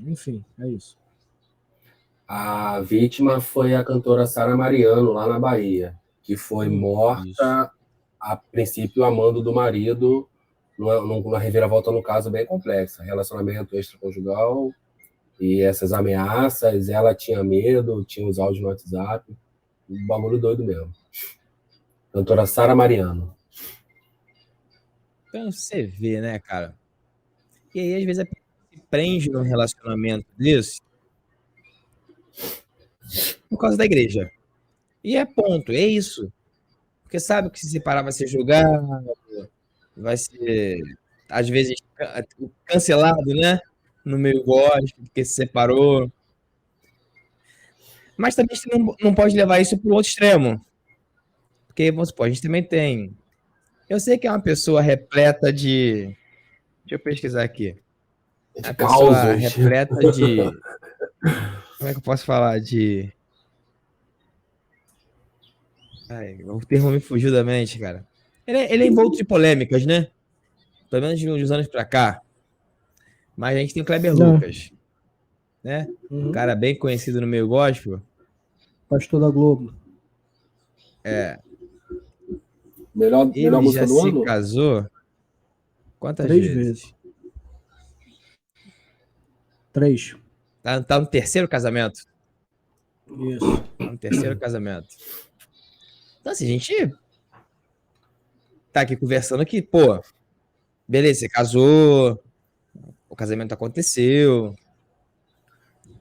Enfim, é isso. A vítima foi a cantora Sara Mariano, lá na Bahia, que foi morta, Isso. a princípio, amando do marido, numa reviravolta, no caso, bem complexa. Relacionamento extraconjugal e essas ameaças, ela tinha medo, tinha os áudios no WhatsApp, um bagulho doido mesmo. Cantora Sara Mariano. Então você vê, né, cara? E aí, às vezes, a pessoa se prende num relacionamento desse por causa da igreja. E é ponto, é isso. Porque sabe que se separar vai ser julgado, vai ser, às vezes, cancelado, né? No meio gospel, porque se separou. Mas também você não pode levar isso para o outro extremo. Porque, vamos supor, a gente também tem. Eu sei que é uma pessoa repleta de. Deixa eu pesquisar aqui. De Uma pessoa causos. repleta de. Como é que eu posso falar? De. Ai, o termo me fugiu da mente, cara. Ele é envolto de polêmicas, né? Pelo menos de uns anos pra cá. Mas a gente tem o Kleber Não. Lucas, né? Um cara bem conhecido no meio gospel. Pastor da Globo. Melhor Ele música já do se ano? casou quantas 3 vezes? vezes. 3. Tá no terceiro casamento. Isso. Tá no terceiro casamento. Então, assim, a gente tá aqui conversando aqui, pô, beleza, você casou, o casamento aconteceu,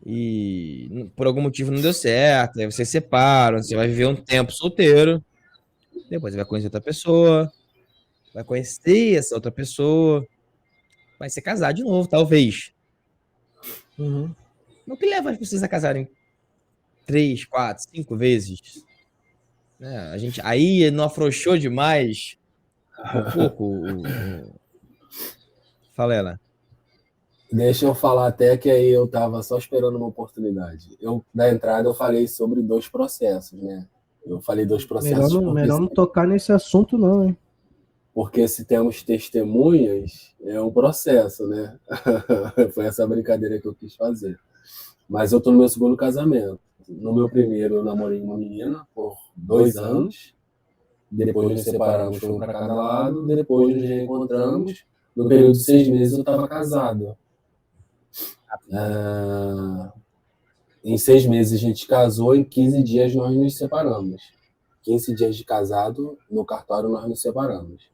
e por algum motivo não deu certo, aí vocês separam, você vai viver um tempo solteiro, depois você vai conhecer outra pessoa, vai conhecer essa outra pessoa, vai se casar de novo, talvez. Uhum. O que leva as pessoas a casarem 3, 4, 5 vezes? Né? A gente aí não afrouxou demais um pouco. Fala ela. Deixa eu falar até que aí eu tava só esperando uma oportunidade. Na entrada, eu falei sobre 2 processos, né? Eu falei 2 processos Melhor não tocar nesse assunto, não, hein? porque se temos testemunhas, é um processo, né? Foi essa brincadeira que eu quis fazer. Mas eu tô no meu segundo casamento. No meu primeiro, eu namorei uma menina por 2 anos. Depois nos separamos, foi um para cada lado. Depois nos reencontramos. No período de 6 meses, eu estava casado. Em 6 meses a gente casou, em 15 dias nós nos separamos. 15 dias de casado, no cartório nós nos separamos.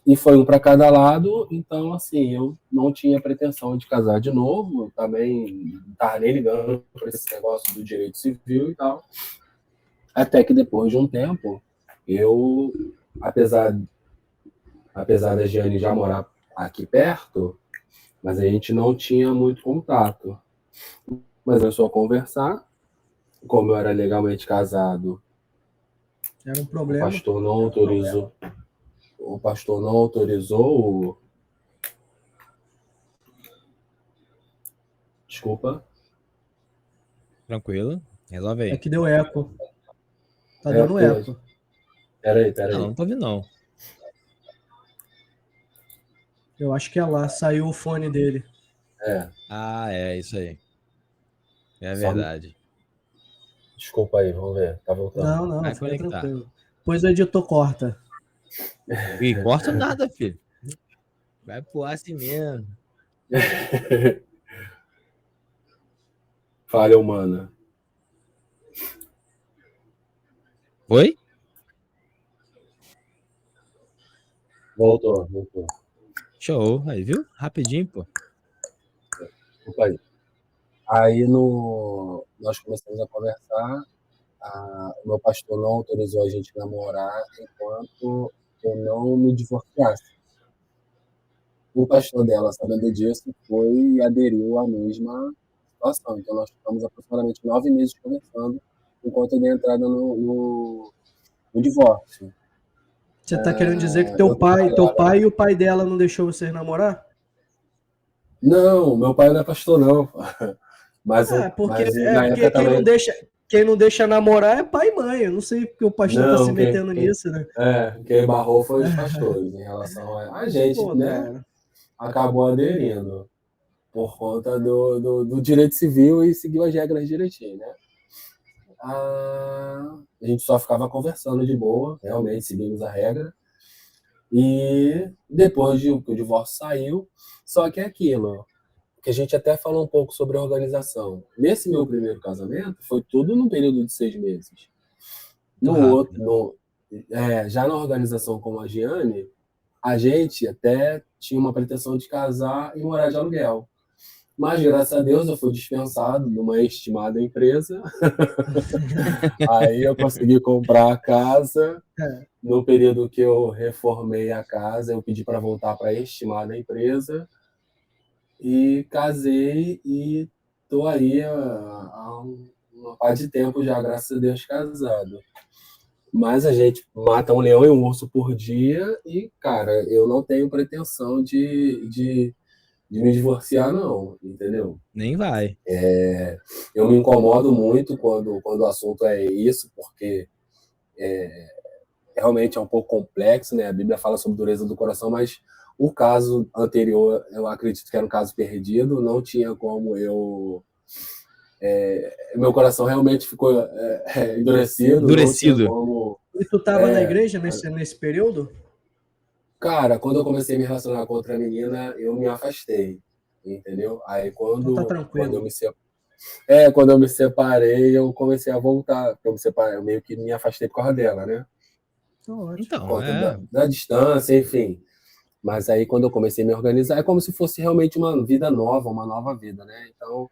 E foi um para cada lado, então assim, eu não tinha pretensão de casar de novo, também não estava nem ligando para esse negócio do direito civil e tal. Até que depois de um tempo, eu, apesar da Giane já morar aqui perto, mas a gente não tinha muito contato. Mas começou a conversar, como eu era legalmente casado, Era um o problema. pastor não autorizou. O pastor não autorizou. Desculpa. Tranquilo. Resolve aí. É que deu eco. Tá É, dando porque- eco. Peraí. Não tô ouvindo, não. Eu acho que é lá. Saiu o fone dele. É, Ah, é isso aí. É Só- verdade. desculpa aí, vamos ver. Tá voltando. Não, Vai fica conectar. tranquilo. Depois o editor corta. Ih, corta nada, filho. Vai pro ar assim mesmo. Falha humana. Oi? Voltou. Show. Aí, viu? Rapidinho, pô. Desculpa aí. Aí nós começamos a conversar. O meu pastor não autorizou a gente namorar enquanto eu não me divorciasse. O pastor dela, sabendo disso, foi e aderiu à mesma situação. Então nós ficamos aproximadamente 9 meses conversando enquanto eu dei entrada no divórcio. Você tá querendo dizer que teu pai e o pai dela não deixou vocês namorar? Não, meu pai não é pastor, não. Mas Porque na época também. quem não deixa namorar é pai e mãe. Eu não sei porque o pastor tá se metendo nisso, né? Quem barrou foi os pastores em relação a gente, Pô, né? cara. Acabou aderindo por conta do direito civil e seguiu as regras direitinho, né? A gente só ficava conversando de boa, realmente seguimos a regra. E depois que o divórcio saiu, só que é aquilo, que a gente até falou um pouco sobre a organização. Nesse meu primeiro casamento, foi tudo num período de 6 meses. No já na organização como a Giane, a gente até tinha uma pretensão de casar e morar de aluguel. Mas, graças a Deus, eu fui dispensado de uma estimada empresa. Aí eu consegui comprar a casa. No período que eu reformei a casa, eu pedi para voltar para a estimada empresa. E casei e estou aí há uma parte de tempo já, graças a Deus, casado. Mas a gente mata um leão e um urso por dia e, cara, eu não tenho pretensão de me divorciar, não, entendeu? Nem vai. Eu me incomodo muito quando o assunto é isso, porque realmente é um pouco complexo, né? A Bíblia fala sobre dureza do coração, mas o caso anterior, eu acredito que era um caso perdido, não tinha como eu... meu coração realmente ficou endurecido. Endurecido. Não tinha como... E tu tava na igreja nesse período? Cara, quando eu comecei a me relacionar com outra menina, eu me afastei, entendeu? Aí Então tá tranquilo. quando eu me separei, eu comecei a voltar. Eu meio que me afastei por causa dela, né? Então, Por conta da distância, enfim. Mas aí, quando eu comecei a me organizar, é como se fosse realmente uma vida nova, uma nova vida, né? Então,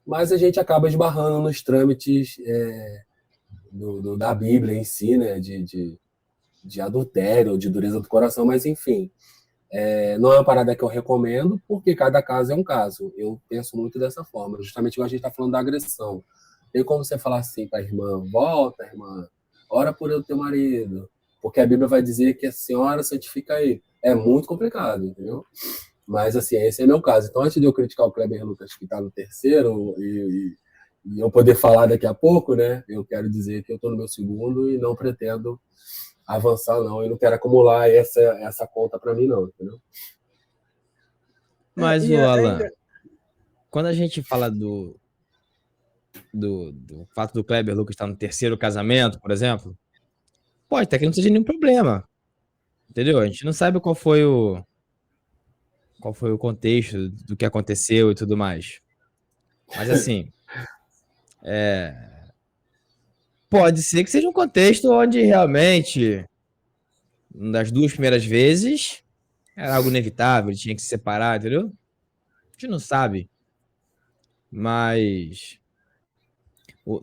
mas a gente acaba esbarrando nos trâmites da Bíblia em si, né? De adultério, de dureza do coração, mas enfim. Não é uma parada que eu recomendo, porque cada caso é um caso. Eu penso muito dessa forma, justamente igual a gente está falando da agressão. Tem como você falar assim para a irmã, volta, irmã, ora por eu teu marido, porque a Bíblia vai dizer que a senhora santifica ele. É muito complicado, entendeu? Mas, assim, esse é meu caso. Então, antes de eu criticar o Kleber Lucas, que está no terceiro, e eu poder falar daqui a pouco, né, eu quero dizer que eu estou no meu segundo e não pretendo avançar, não. Eu não quero acumular essa conta para mim, não, entendeu? Mas, Alan, quando a gente fala do fato do Kleber Lucas estar no terceiro casamento, por exemplo, pode até que não seja nenhum problema. Entendeu? A gente não sabe qual foi o contexto do que aconteceu e tudo mais. Mas, assim, pode ser que seja um contexto onde realmente, das duas primeiras vezes, era algo inevitável, ele tinha que se separar, entendeu? A gente não sabe. Mas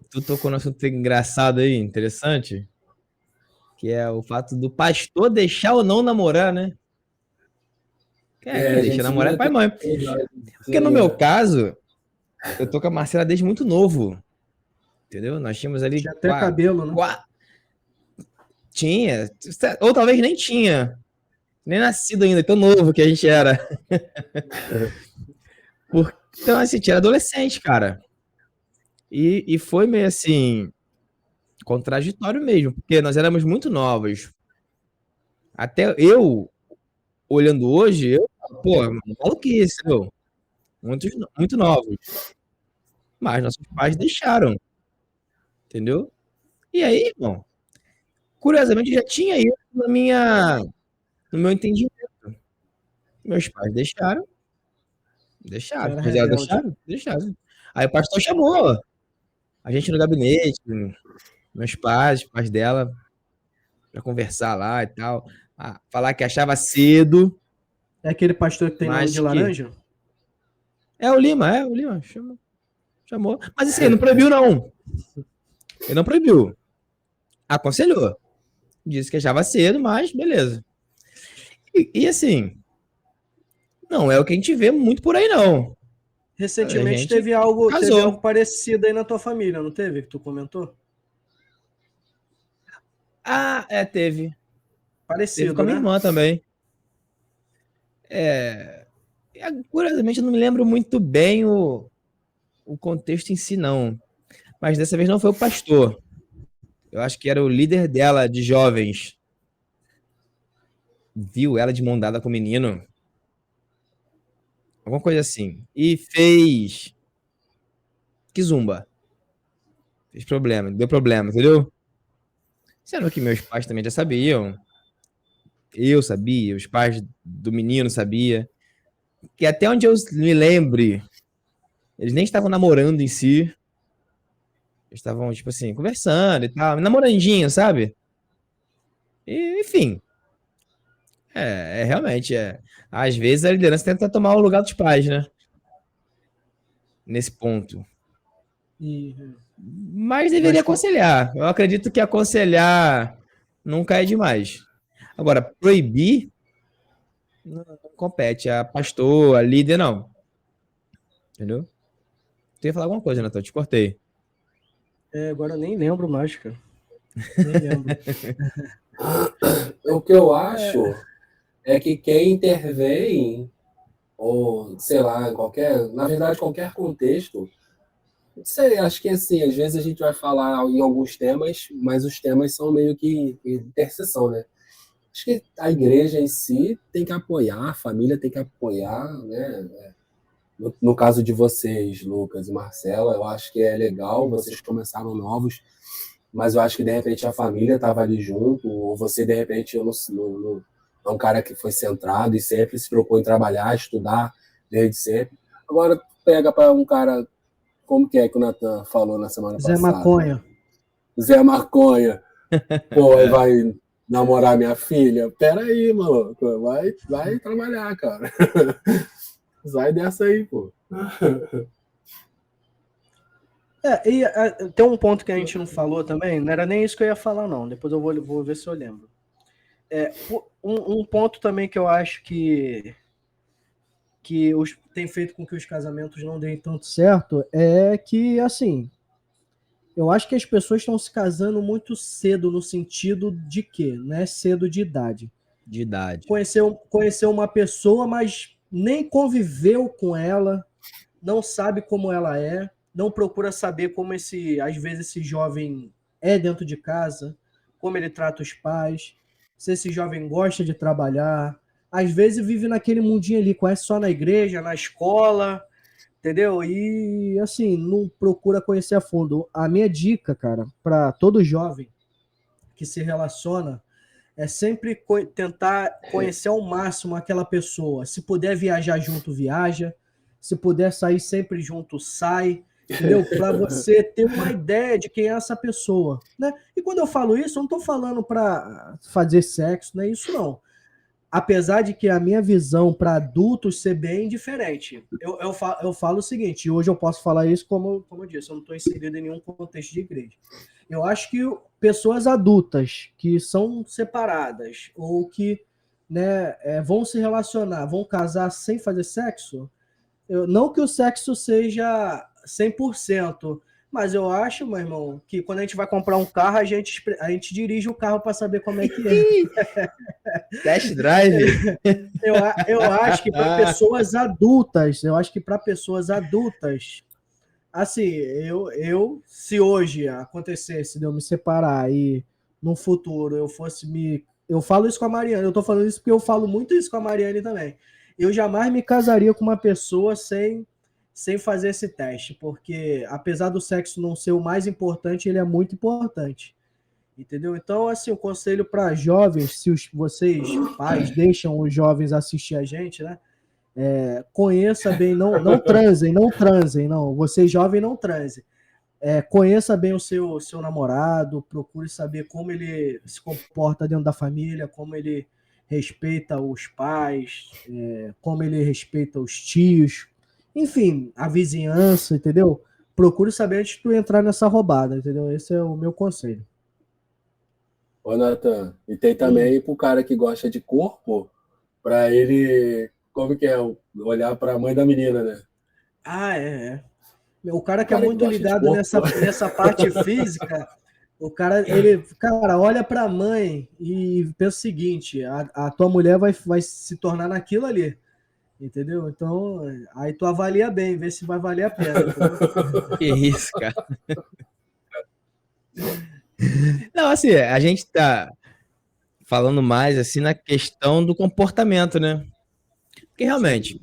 tu tocou num assunto engraçado aí, interessante, que é o fato do pastor deixar ou não namorar, né? Quem deixa namorar é pai e mãe. Porque no meu caso, eu tô com a Marcela desde muito novo. Entendeu? Nós tínhamos ali... Tinha até cabelo, né? Tinha. Ou talvez nem tinha. Nem nascido ainda, tão novo que a gente era. Então, assim, a gente era adolescente, cara. E foi meio assim... contraditório mesmo, porque nós éramos muito novos. Até eu, olhando hoje, maluquice, muito novos. Mas nossos pais deixaram. Entendeu? E aí, irmão, curiosamente já tinha isso no meu entendimento. Meus pais deixaram. Deixaram. Aí o pastor chamou a gente no gabinete, meus pais, os pais dela, pra conversar lá e tal. Falar que achava cedo. É aquele pastor que tem nome de laranja? É o Lima. Chamou. Mas assim, ele não proibiu, não. Ele não proibiu. Aconselhou. Disse que achava cedo, mas beleza. E assim, não é o que a gente vê muito por aí, não. Recentemente teve algo parecido aí na tua família, não teve? Que tu comentou? Teve. Parecido, teve com a minha irmã também. Curiosamente, eu não me lembro muito bem o contexto em si, não. Mas dessa vez não foi o pastor. Eu acho que era o líder dela, de jovens. Viu ela de mão dada com o menino. Alguma coisa assim. E fez... Kizumba. Fez problema, deu problema, entendeu? Sendo que meus pais também já sabiam. Eu sabia, os pais do menino sabiam. Que até onde eu me lembre, eles nem estavam namorando em si. Eles estavam, tipo assim, conversando e tal. Namorandinho, sabe? E, enfim, realmente, às vezes a liderança tenta tomar o lugar dos pais, né? Nesse ponto. Mas deveria aconselhar. Eu acredito que aconselhar nunca é demais. Agora, proibir não compete a pastor, a líder, não. Entendeu? Tu ia falar alguma coisa, Natan? Eu te cortei. Agora eu nem lembro mais, cara. Nem lembro. O que eu acho é que quem intervém, ou sei lá, na verdade, qualquer contexto, não sei, acho que assim, às vezes a gente vai falar em alguns temas, mas os temas são meio que interseção, né? Acho que a igreja em si tem que apoiar, a família tem que apoiar, né? No caso de vocês, Lucas e Marcela, eu acho que é legal, vocês começaram novos, mas eu acho que de repente a família estava ali junto, ou você de repente é um cara que foi centrado e sempre se preocupou em trabalhar, estudar desde sempre. Agora pega para um cara, como que o Natan falou na semana passada? Zé Maconha. Zé Maconha. Pô, vai namorar minha filha? Peraí, maluco, vai trabalhar, cara. Sai dessa aí, pô. Tem um ponto que a gente não falou também, não era nem isso que eu ia falar, não. Depois eu vou ver se eu lembro. Um ponto também que eu acho que tem feito com que os casamentos não deem tanto certo é que, assim, eu acho que as pessoas estão se casando muito cedo, no sentido de que, né? Cedo de idade. De idade. Conheceu uma pessoa, mas nem conviveu com ela, não sabe como ela é, não procura saber como às vezes esse jovem é dentro de casa, como ele trata os pais, se esse jovem gosta de trabalhar, às vezes vive naquele mundinho ali, conhece só na igreja, na escola, entendeu? E assim, não procura conhecer a fundo. A minha dica, cara, para todo jovem que se relaciona, é sempre tentar conhecer ao máximo aquela pessoa. Se puder viajar junto, viaja. Se puder sair sempre junto, sai. Entendeu? Para você ter uma ideia de quem é essa pessoa, né? E quando eu falo isso, eu não estou falando para fazer sexo, não é isso não. Apesar de que a minha visão para adultos ser bem diferente. Eu falo o seguinte, e hoje eu posso falar isso como eu disse, eu não estou inserido em nenhum contexto de igreja. Eu acho que pessoas adultas que são separadas ou que, né, vão se relacionar, vão casar sem fazer sexo, não que o sexo seja 100%, mas eu acho, meu irmão, que quando a gente vai comprar um carro, a gente dirige o carro para saber como é que é. Test drive? Eu acho que para pessoas adultas, assim, se hoje acontecesse de eu me separar e no futuro eu falo isso com a Mariane, eu tô falando isso porque eu falo muito isso com a Mariane também. Eu jamais me casaria com uma pessoa sem fazer esse teste, porque apesar do sexo não ser o mais importante, ele é muito importante. Entendeu? Então, assim, o conselho para jovens, se vocês, pais, deixam os jovens assistir a gente, né? Conheça bem, não transem, não. Você jovem, não transe. Conheça bem o seu namorado, procure saber como ele se comporta dentro da família, como ele respeita os pais, como ele respeita os tios, enfim, a vizinhança, entendeu? Procure saber antes de tu entrar nessa roubada, entendeu? Esse é o meu conselho. Ô, Natan, e tem também pro cara que gosta de corpo, para ele, como que é, olhar para a mãe da menina, né? O cara que é muito ligado nessa parte física, o cara, olha para a mãe e pensa o seguinte, a tua mulher vai se tornar naquilo ali, entendeu? Então, aí tu avalia bem, vê se vai valer a pena. Que isso, cara. Não, assim, a gente tá falando mais assim na questão do comportamento, né? Porque realmente,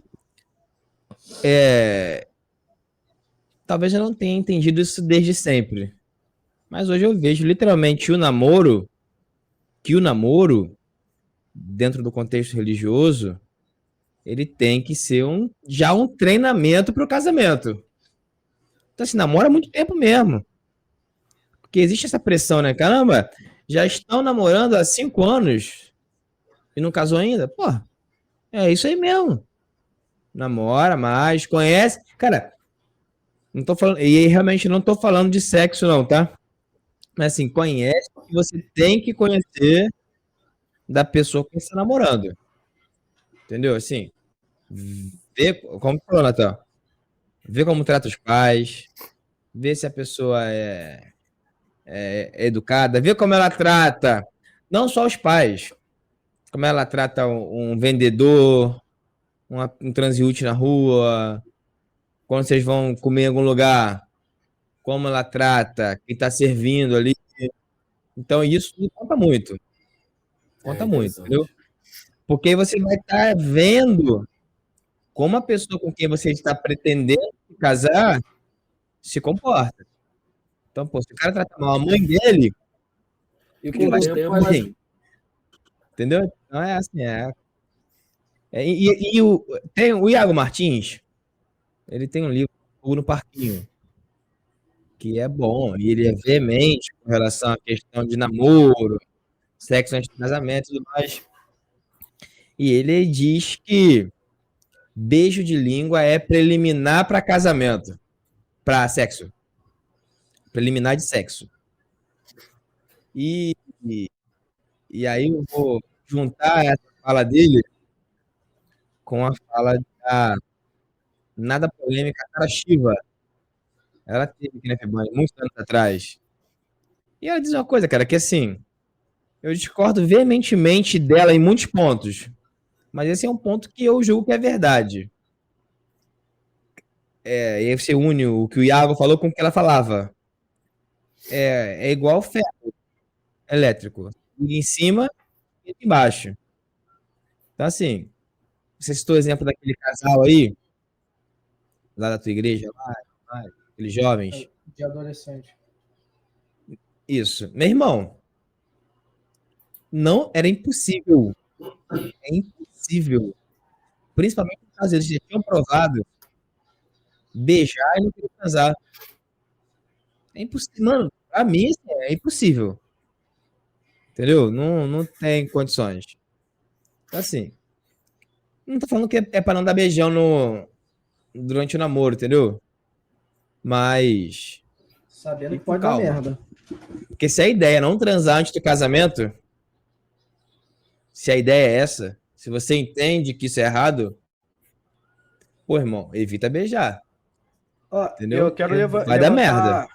talvez eu não tenha entendido isso desde sempre, mas hoje eu vejo literalmente o namoro, dentro do contexto religioso, ele tem que ser já um treinamento para o casamento. Então, assim, namora há muito tempo mesmo. Porque existe essa pressão, né? Caramba, já estão namorando há 5 anos e não casou ainda? Pô, é isso aí mesmo. Namora mais, conhece. Cara, não tô falando. E realmente não tô falando de sexo, não, tá? Mas assim, conhece o que você tem que conhecer da pessoa com quem você está namorando. Entendeu? Assim, vê, como falou, Natal, vê como trata os pais, vê se a pessoa é educada, vê como ela trata, não só os pais, como ela trata um vendedor, um transeúnte na rua, quando vocês vão comer em algum lugar, como ela trata quem está servindo ali. Então, isso conta muito. Conta muito, entendeu? Interessante. Porque aí você vai estar vendo como a pessoa com quem você está pretendendo casar se comporta. Então, pô, se o cara trata mal a mãe dele, E ele com vai o ser tempo, mãe. Entendeu? Então é assim, tem o Iago Martins, ele tem um livro, Fogo no Parquinho, que é bom, e ele é veemente com relação à questão de namoro, sexo antes do casamento e tudo mais. E ele diz que beijo de língua é preliminar para casamento, para sexo. Preliminar de sexo. E, e, e aí eu vou juntar essa fala dele com a fala da nada polêmica Sara Shiva. Ela teve aqui na FEBANH muitos anos atrás. E ela diz uma coisa, cara, que assim, eu discordo veementemente dela em muitos pontos, mas esse é um ponto que eu julgo que é verdade. E aí você une o que o Iago falou com o que ela falava. É igual ferro elétrico. Em cima e embaixo. Então, assim, você citou o exemplo daquele casal aí, lá da tua igreja, lá, aqueles jovens. De adolescente. Isso. Meu irmão, não, era impossível. É impossível. Principalmente no caso, eles já tinham provado beijar e não querer casar. É impossível. Mano, pra mim, assim, é impossível. Entendeu? Não tem condições. Então, assim, não tô falando que é pra não dar beijão durante o namoro, entendeu? Mas. Sabendo E que com pode dar calma. merda. Porque se a ideia é não transar antes do casamento, se a ideia é essa, se você entende que isso é errado, pô, irmão, evita beijar. Ó, Entendeu? eu quero Porque vai dar merda.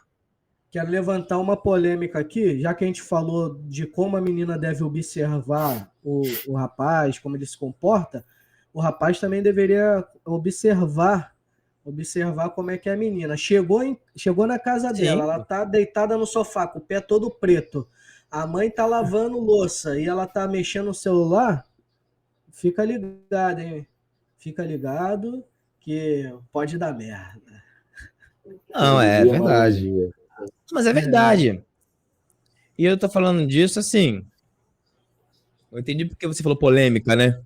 Quero levantar uma polêmica aqui, já que a gente falou de como a menina deve observar o rapaz, como ele se comporta, o rapaz também deveria observar como é que é a menina. Chegou na casa Sim. dela, ela tá deitada no sofá, com o pé todo preto. A mãe tá lavando louça e ela tá mexendo no celular. Fica ligado, hein? Fica ligado que pode dar merda. Não, é Dia verdade. dia. Mas é verdade. E eu tô falando disso assim. Eu entendi porque você falou polêmica, né?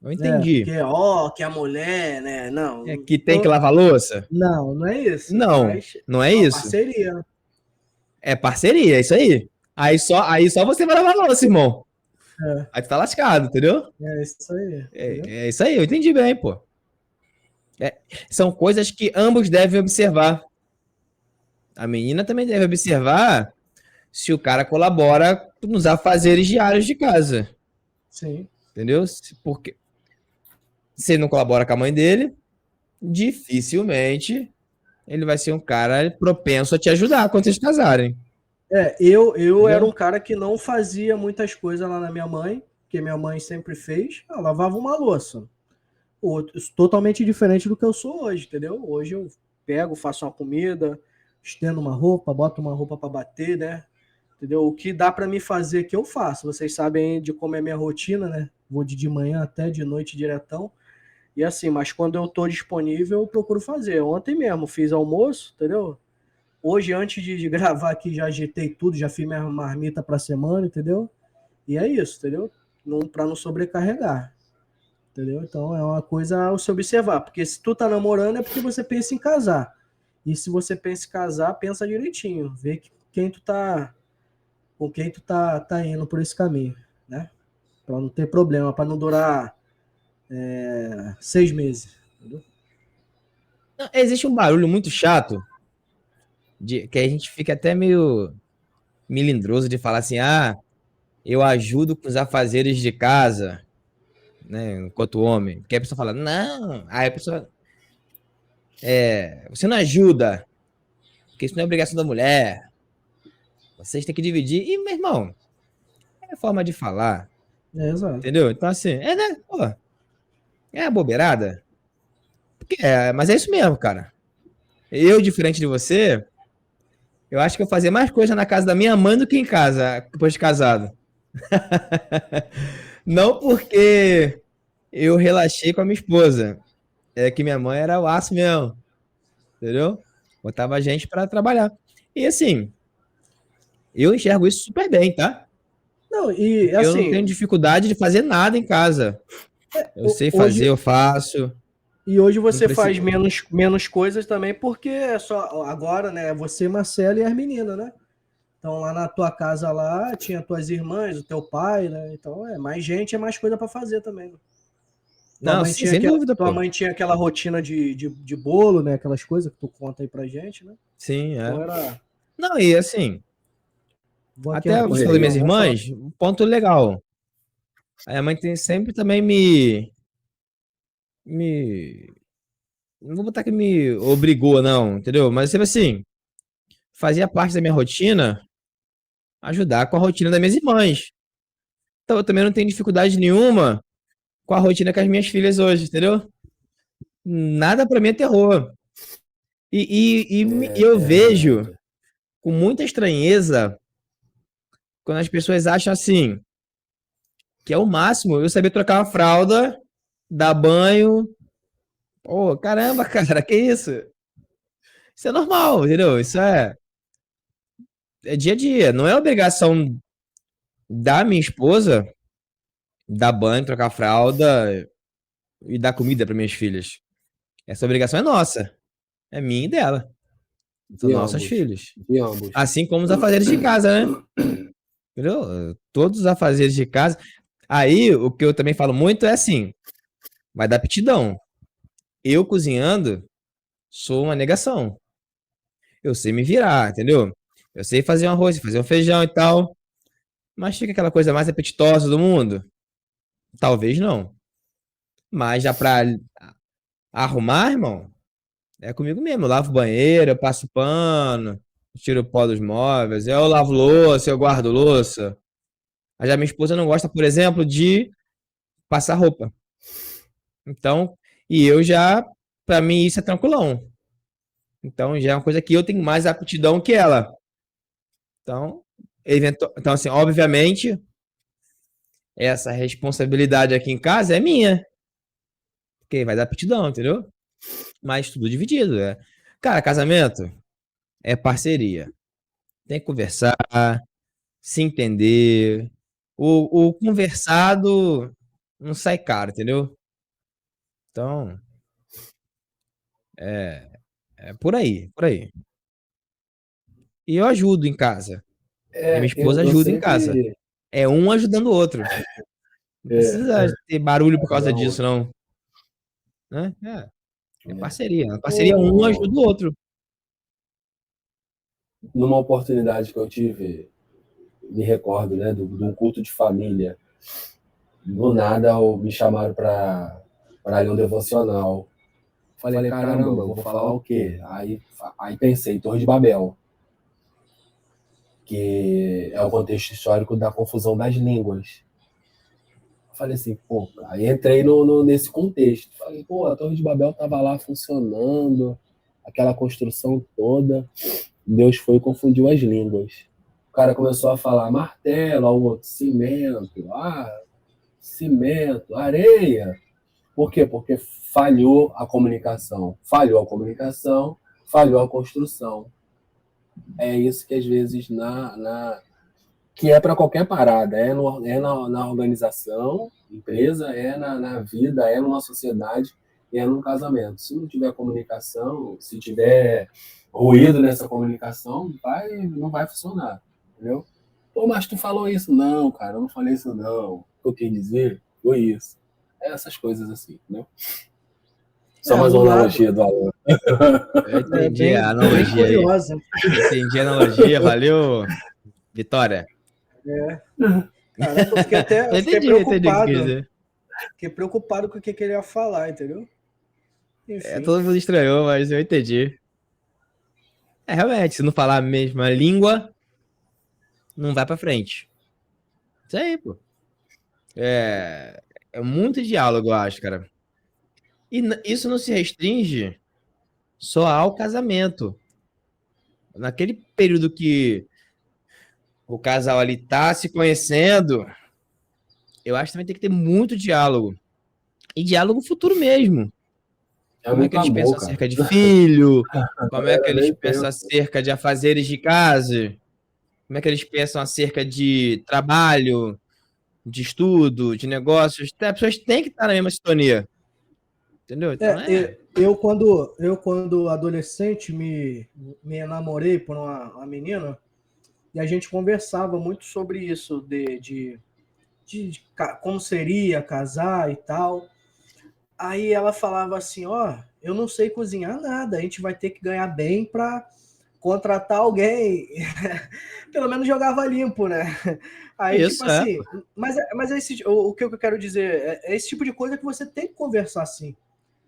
Eu entendi. Porque, que a mulher, né? Não. É que tem que lavar louça? Não é isso. Não, Mas não é uma isso. parceria. É parceria, é isso aí. Aí só você vai lavar louça, irmão. É. Aí tu tá lascado, entendeu? É isso aí. É isso aí, eu entendi bem, pô. São coisas que ambos devem observar. A menina também deve observar se o cara colabora nos afazeres diários de casa. Sim. Entendeu? Porque se ele não colabora com a mãe dele, dificilmente ele vai ser um cara propenso a te ajudar quando vocês casarem. Eu era um cara que não fazia muitas coisas lá na minha mãe, que minha mãe sempre fez. Eu lavava uma louça. Totalmente diferente do que eu sou hoje, entendeu? Hoje eu pego, faço uma comida, estendo uma roupa, boto uma roupa para bater, né? Entendeu? O que dá para me fazer que eu faço. Vocês sabem de como é minha rotina, né? Vou de manhã até de noite diretão. E assim, mas quando eu tô disponível, eu procuro fazer. Ontem mesmo fiz almoço, entendeu? Hoje, antes de gravar aqui, já ajeitei tudo, já fiz minha marmita pra semana, entendeu? E é isso, entendeu? Pra não sobrecarregar. Entendeu? Então é uma coisa a se observar. Porque se tu tá namorando é porque você pensa em casar. E se você pensa em casar, pensa direitinho. Vê quem tu tá com quem tu tá indo por esse caminho, né? Para não ter problema, para não durar 6 meses. Entendeu? Não, existe um barulho muito chato, que a gente fica até meio melindroso de falar assim, eu ajudo com os afazeres de casa, né, enquanto homem. Porque a pessoa fala, não, aí a pessoa, você não ajuda, porque isso não é obrigação da mulher, vocês têm que dividir. E, meu irmão, é forma de falar, Exato. entendeu? Então, assim, né, pô, é a bobeirada. Mas é isso mesmo, cara. Eu, diferente de você, eu acho que eu fazia mais coisa na casa da minha mãe do que em casa, depois de casado. Não porque eu relaxei com a minha esposa. É que minha mãe era o aço mesmo. Entendeu? Botava a gente pra trabalhar. E assim, eu enxergo isso super bem, tá? Não, e Eu não assim, tenho dificuldade de fazer nada em casa. Eu sei fazer, hoje, eu faço. e hoje Não você faz preciso. menos coisas também, porque é só agora, né? Você, Marcelo e as meninas, né? Então lá na tua casa lá tinha tuas irmãs, o teu pai, né? Então mais gente, é mais coisa para fazer também. Né? Não, sim, sem dúvida, Tua pô. mãe tinha aquela rotina de bolo, né? Aquelas coisas que tu conta aí pra gente, né? Sim, Então era. Não, e assim, Vou aqui até você falou rapidinho, minhas não, vamos falar. irmãs, um ponto legal. A minha mãe tem sempre também me. Não vou botar que me obrigou, não, entendeu? Mas sempre assim, fazia parte da minha rotina ajudar com a rotina das minhas irmãs. Então eu também não tenho dificuldade nenhuma com a rotina com as minhas filhas hoje, entendeu? Nada pra mim é terror. E eu vejo com muita estranheza quando as pessoas acham assim, que é o máximo eu saber trocar uma fralda, dar banho. Pô, caramba, cara, que isso? Isso é normal, entendeu? Isso é dia a dia. Não é obrigação da minha esposa dar banho, trocar fralda e dar comida para minhas filhas. Essa obrigação é nossa. É minha e dela. São De nossos ambos. filhos. De ambos. Assim como os afazeres de casa, né? Entendeu? Todos os afazeres de casa. Aí, o que eu também falo muito é assim: vai dar aptidão. Eu cozinhando, sou uma negação. Eu sei me virar, entendeu? Eu sei fazer um arroz, fazer um feijão e tal. Mas fica aquela coisa mais apetitosa do mundo? Talvez não. Mas já pra arrumar, irmão, é comigo mesmo. Eu lavo o banheiro, eu passo pano, tiro o pó dos móveis, eu lavo louça, eu guardo louça. Mas já minha esposa não gosta, por exemplo, de passar roupa. Então, e eu já, pra mim, isso é tranquilão. Então, já é uma coisa que eu tenho mais aptidão que ela. Então, então assim, obviamente, essa responsabilidade aqui em casa é minha. Porque vai dar aptidão, entendeu? Mas tudo dividido. Cara, casamento é parceria. Tem que conversar, se entender. O conversado não sai caro, entendeu? Então, é por aí, por aí. E eu ajudo em casa. E minha esposa Eu ajuda em casa. sempre. É um ajudando o outro. Não precisa ter barulho por causa Não, disso, não. Né? É parceria. Parceria um o- ajuda o outro. Numa oportunidade que eu tive, me recordo, né, de um culto de família. Do nada me chamaram para ler um devocional. Falei, caramba, eu vou falar o quê? Aí pensei, Torre de Babel, que é o contexto histórico da confusão das línguas. Falei assim, pô, aí entrei nesse contexto. Falei, pô, a Torre de Babel estava lá funcionando, aquela construção toda. Deus foi e confundiu as línguas. O cara começou a falar martelo, ao outro cimento, areia. Por quê? Porque falhou a comunicação. Falhou a comunicação, falhou a construção. É isso que às vezes que é para qualquer parada, na organização, empresa, na vida, é numa sociedade, é num casamento. Se não tiver comunicação, se tiver ruído nessa comunicação, não vai funcionar, entendeu? Pô, mas tu falou isso? Não, cara, eu não falei isso, não. O que eu quis dizer foi isso. É essas coisas assim, né? Só mais no uma lado analogia do Alan. Eu entendi a bem analogia aí. curiosa. Entendi a analogia, valeu, Vitória. Caramba, eu fiquei Entendi o que você quer preocupado. dizer. Fiquei preocupado com o que ele ia falar, entendeu? Enfim. Todo mundo estranhou, mas eu entendi. Realmente, se não falar a mesma língua, não vai pra frente. Isso aí, pô. É muito diálogo, eu acho, cara. E isso não se restringe só ao casamento. Naquele período que o casal ali tá se conhecendo, eu acho que também tem que ter muito diálogo. E diálogo futuro mesmo. É Como é que muito eles amor, pensam cara. acerca de filho? Como é que Era eles nem pensam tempo. acerca de afazeres de casa? Como é que eles pensam acerca de trabalho, de estudo, de negócios? As pessoas têm que estar na mesma sintonia. Entendeu? Então Eu quando adolescente, me enamorei por uma menina e a gente conversava muito sobre isso, como seria casar e tal. Aí ela falava assim, eu não sei cozinhar nada, a gente vai ter que ganhar bem para contratar alguém. Pelo menos jogava limpo, né? Aí, tipo isso é. assim, mas o que eu quero dizer é esse tipo de coisa que você tem que conversar assim.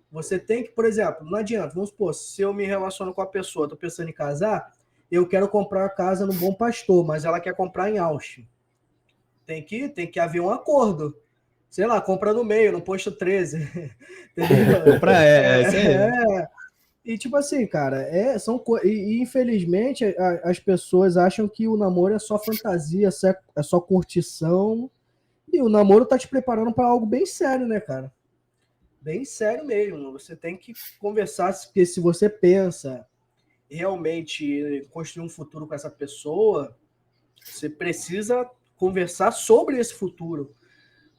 Você tem que, por exemplo, não adianta, vamos supor, se eu me relaciono com a pessoa, tô pensando em casar, eu quero comprar a casa no Bom Pastor, mas ela quer comprar em Austin. Tem que haver um acordo. Sei lá, compra no meio, no posto 13. Entendeu? Compra isso aí. E tipo assim, cara, e infelizmente as pessoas acham que o namoro é só fantasia, é só curtição, e o namoro tá te preparando para algo bem sério, né, cara? Bem sério mesmo. Você tem que conversar, porque se você pensa realmente em construir um futuro com essa pessoa, você precisa conversar sobre esse futuro,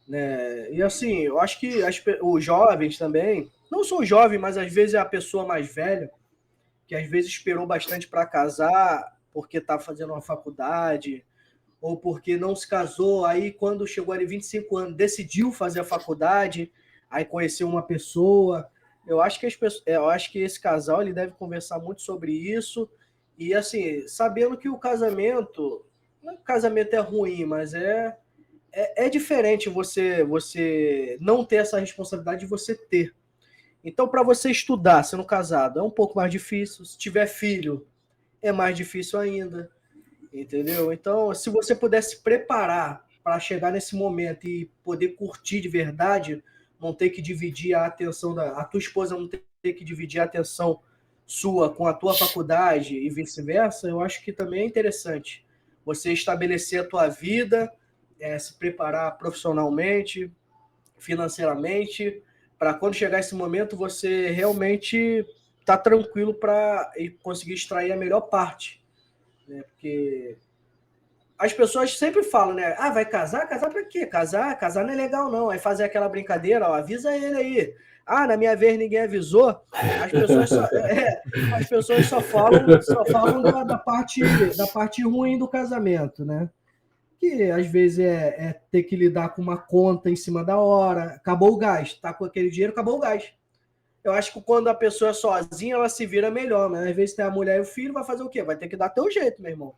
né? E assim, eu acho que os jovens também, não sou jovem, mas às vezes é a pessoa mais velha, que às vezes esperou bastante para casar porque está fazendo uma faculdade ou porque não se casou, aí quando chegou ali 25 anos, decidiu fazer a faculdade, aí conheceu uma pessoa. Eu acho que esse casal ele deve conversar muito sobre isso e assim, sabendo que o casamento, não é que o casamento é ruim, mas é diferente você não ter essa responsabilidade de você ter. Então, para você estudar sendo casado, é um pouco mais difícil. Se tiver filho, é mais difícil ainda. Entendeu? Então, se você pudesse se preparar para chegar nesse momento e poder curtir de verdade, não ter que dividir a atenção a tua esposa não ter que dividir a atenção sua com a tua faculdade e vice-versa, eu acho que também é interessante. Você estabelecer a tua vida, se preparar profissionalmente, financeiramente, para quando chegar esse momento você realmente tá tranquilo para conseguir extrair a melhor parte, né? Porque as pessoas sempre falam, né? Ah, vai casar? Casar pra quê? Casar não é legal, não. Aí fazer aquela brincadeira, avisa ele aí. Ah, na minha vez ninguém avisou. As pessoas só falam da parte ruim do casamento, né? Que às vezes é ter que lidar com uma conta em cima da hora. Acabou o gás, tá com aquele dinheiro, acabou o gás. Eu acho que quando a pessoa é sozinha, ela se vira melhor, mas às vezes tem a mulher e o filho, vai fazer o quê? Vai ter que dar teu jeito, meu irmão.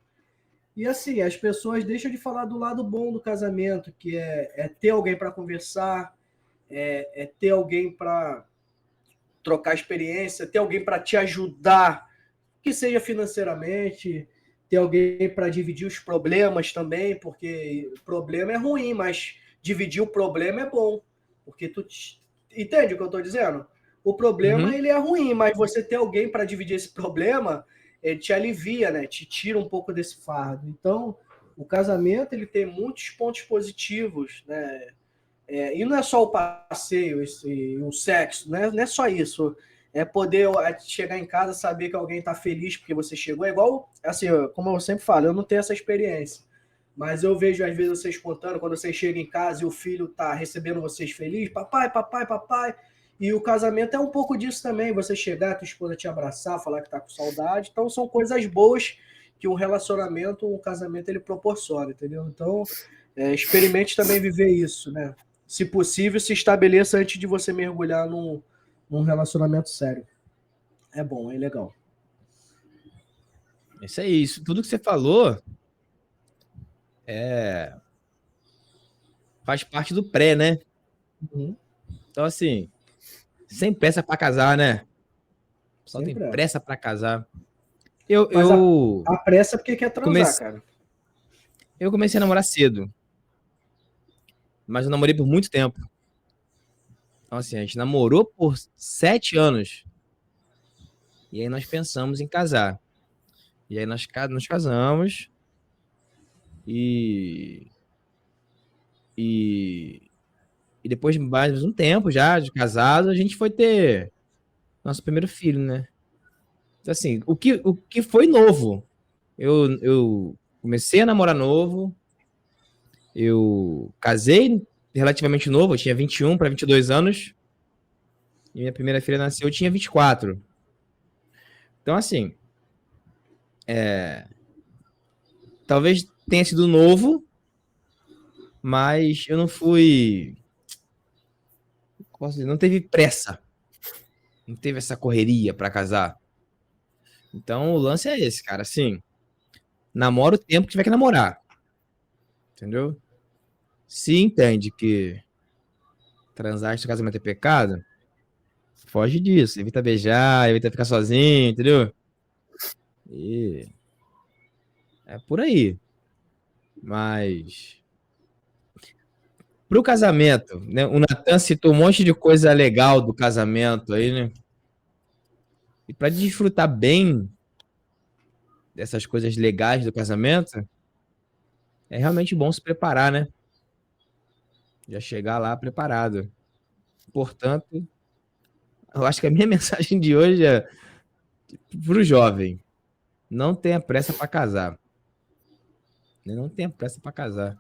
E assim, as pessoas deixam de falar do lado bom do casamento, que é ter alguém para conversar, é ter alguém para trocar experiência, ter alguém para te ajudar, que seja financeiramente, ter alguém para dividir os problemas também, porque problema é ruim, mas dividir o problema é bom, porque entende o que eu estou dizendo? O problema ele é ruim, mas você ter alguém para dividir esse problema, ele te alivia, né? Te tira um pouco desse fardo. Então, o casamento ele tem muitos pontos positivos, né? E não é só o passeio, o sexo, né? Não é só isso. É poder chegar em casa, saber que alguém está feliz porque você chegou. É igual, assim, como eu sempre falo, eu não tenho essa experiência. Mas eu vejo, às vezes, vocês contando, quando vocês chegam em casa e o filho está recebendo vocês felizes, papai, papai, papai. E o casamento é um pouco disso também, você chegar, tua esposa te abraçar, falar que está com saudade. Então, são coisas boas que um relacionamento, um casamento, ele proporciona, entendeu? Então, experimente também viver isso, né? Se possível, se estabeleça antes de você mergulhar num relacionamento sério. É bom, é legal. Isso é isso. Tudo que você falou faz parte do pré, né? Uhum. Então, assim, sem pressa pra casar, né? O pessoal tem Sempre é. pressa pra casar. Mas a pressa é porque quer transar, cara. Eu comecei a namorar cedo. Mas eu namorei por muito tempo. Então, assim, a gente namorou por 7 anos. E aí nós pensamos em casar. E aí nós nos casamos. E depois de mais um tempo já de casado, a gente foi ter nosso primeiro filho, né? Então, assim, o que foi novo? Eu comecei a namorar novo. Eu casei relativamente novo. Eu tinha 21 para 22 anos. E minha primeira filha nasceu, eu tinha 24. Então, assim, talvez tenha sido novo, mas eu não fui. Posso dizer, não teve pressa. Não teve essa correria pra casar. Então, o lance é esse, cara. Assim, namora o tempo que tiver que namorar. Entendeu? Se entende que transar antes do casamento é pecado, foge disso. Evita beijar, evita ficar sozinho, entendeu? E é por aí. Mas pro casamento, né? O Natan citou um monte de coisa legal do casamento aí, né? E para desfrutar bem dessas coisas legais do casamento, é realmente bom se preparar, né? Já chegar lá preparado. Portanto, eu acho que a minha mensagem de hoje é pro jovem: não tenha pressa para casar. Não tenha pressa para casar.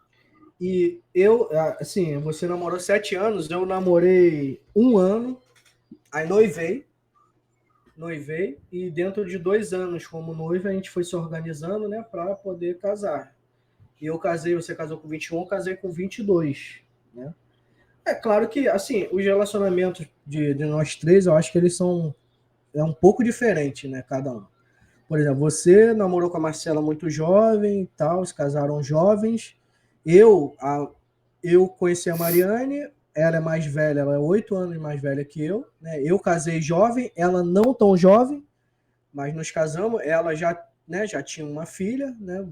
E eu, assim, você namorou 7 anos, eu namorei 1 ano, aí noivei, e dentro de 2 anos como noiva, a gente foi se organizando, né, para poder casar. E eu casei, você casou com 21, eu casei com 22, né? É claro que, assim, os relacionamentos de nós três, eu acho que eles são um pouco diferente, né, cada um. Por exemplo, você namorou com a Marcela muito jovem e tal, se casaram jovens. Eu conheci a Mariane, ela é mais velha, ela é 8 anos mais velha que eu, né? Eu casei jovem, ela não tão jovem, mas nos casamos, ela já, né, já tinha uma filha, né?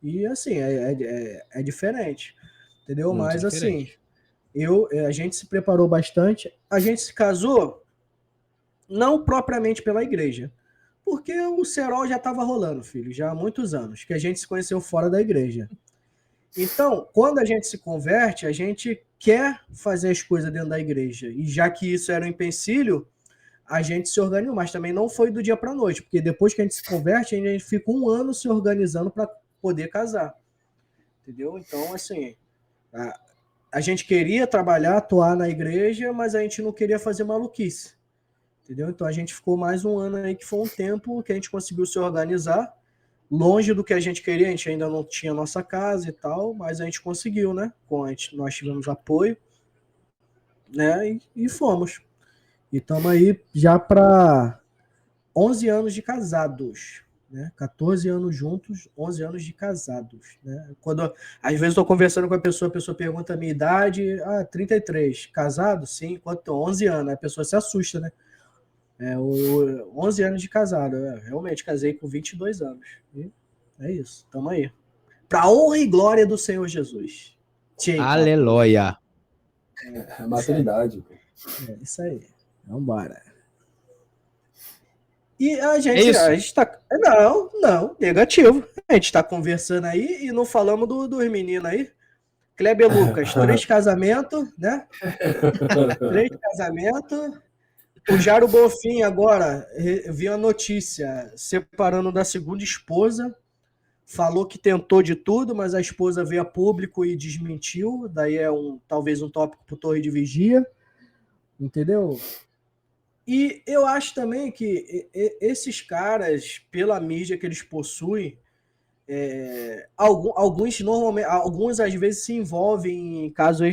E assim, é diferente, entendeu? Muito Mas assim, diferente. a gente se preparou bastante, a gente se casou não propriamente pela igreja, porque o cerol já estava rolando, filho, já há muitos anos, que a gente se conheceu fora da igreja. Então, quando a gente se converte, a gente quer fazer as coisas dentro da igreja. E já que isso era um empecilho, a gente se organizou, mas também não foi do dia para a noite, porque depois que a gente se converte, a gente fica 1 ano se organizando para poder casar. Entendeu? Então, assim, a gente queria trabalhar, atuar na igreja, mas a gente não queria fazer maluquice. Entendeu? Então a gente ficou mais 1 ano aí, que foi um tempo que a gente conseguiu se organizar, longe do que a gente queria, a gente ainda não tinha nossa casa e tal, mas a gente conseguiu, né? Nós tivemos apoio, né? E fomos. E estamos aí já para 11 anos de casados, né? 14 anos juntos, 11 anos de casados, né? Às vezes estou conversando com a pessoa pergunta a minha idade, 33, casado? Sim, quanto? 11 anos, a pessoa se assusta, né? 11 anos de casado, realmente casei com 22 anos. E é isso, tamo aí. Pra honra e glória do Senhor Jesus. Aleluia. É maturidade. Isso aí. Vambora. E a É gente isso. tá. Não, negativo. A gente tá conversando aí e não falamos dos meninos aí. Kleber Lucas, 3 casamentos, né? 3 casamentos. O Jairo Bonfim agora viu a notícia separando da segunda esposa, falou que tentou de tudo, mas a esposa veio a público e desmentiu, daí talvez um tópico para o Torre de Vigia, entendeu? E eu acho também que esses caras, pela mídia que eles possuem, Alguns normalmente, alguns às vezes se envolvem em casos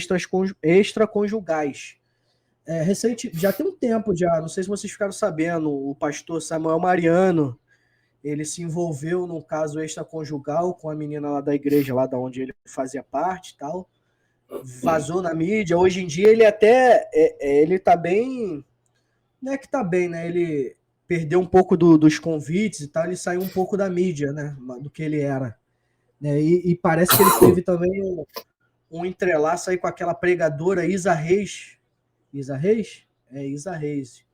extraconjugais. Recente, já tem um tempo já, não sei se vocês ficaram sabendo, o pastor Samuel Mariano, ele se envolveu num caso extraconjugal com a menina lá da igreja, lá da onde ele fazia parte e tal. Vazou na mídia. Hoje em dia ele até ele tá bem, não é que tá bem, né? Ele perdeu um pouco dos convites e tal, ele saiu um pouco da mídia, né? Do que ele era, né? E parece que ele teve também um entrelaço aí com aquela pregadora Isa Reis. Isa Reis? Isa Reis.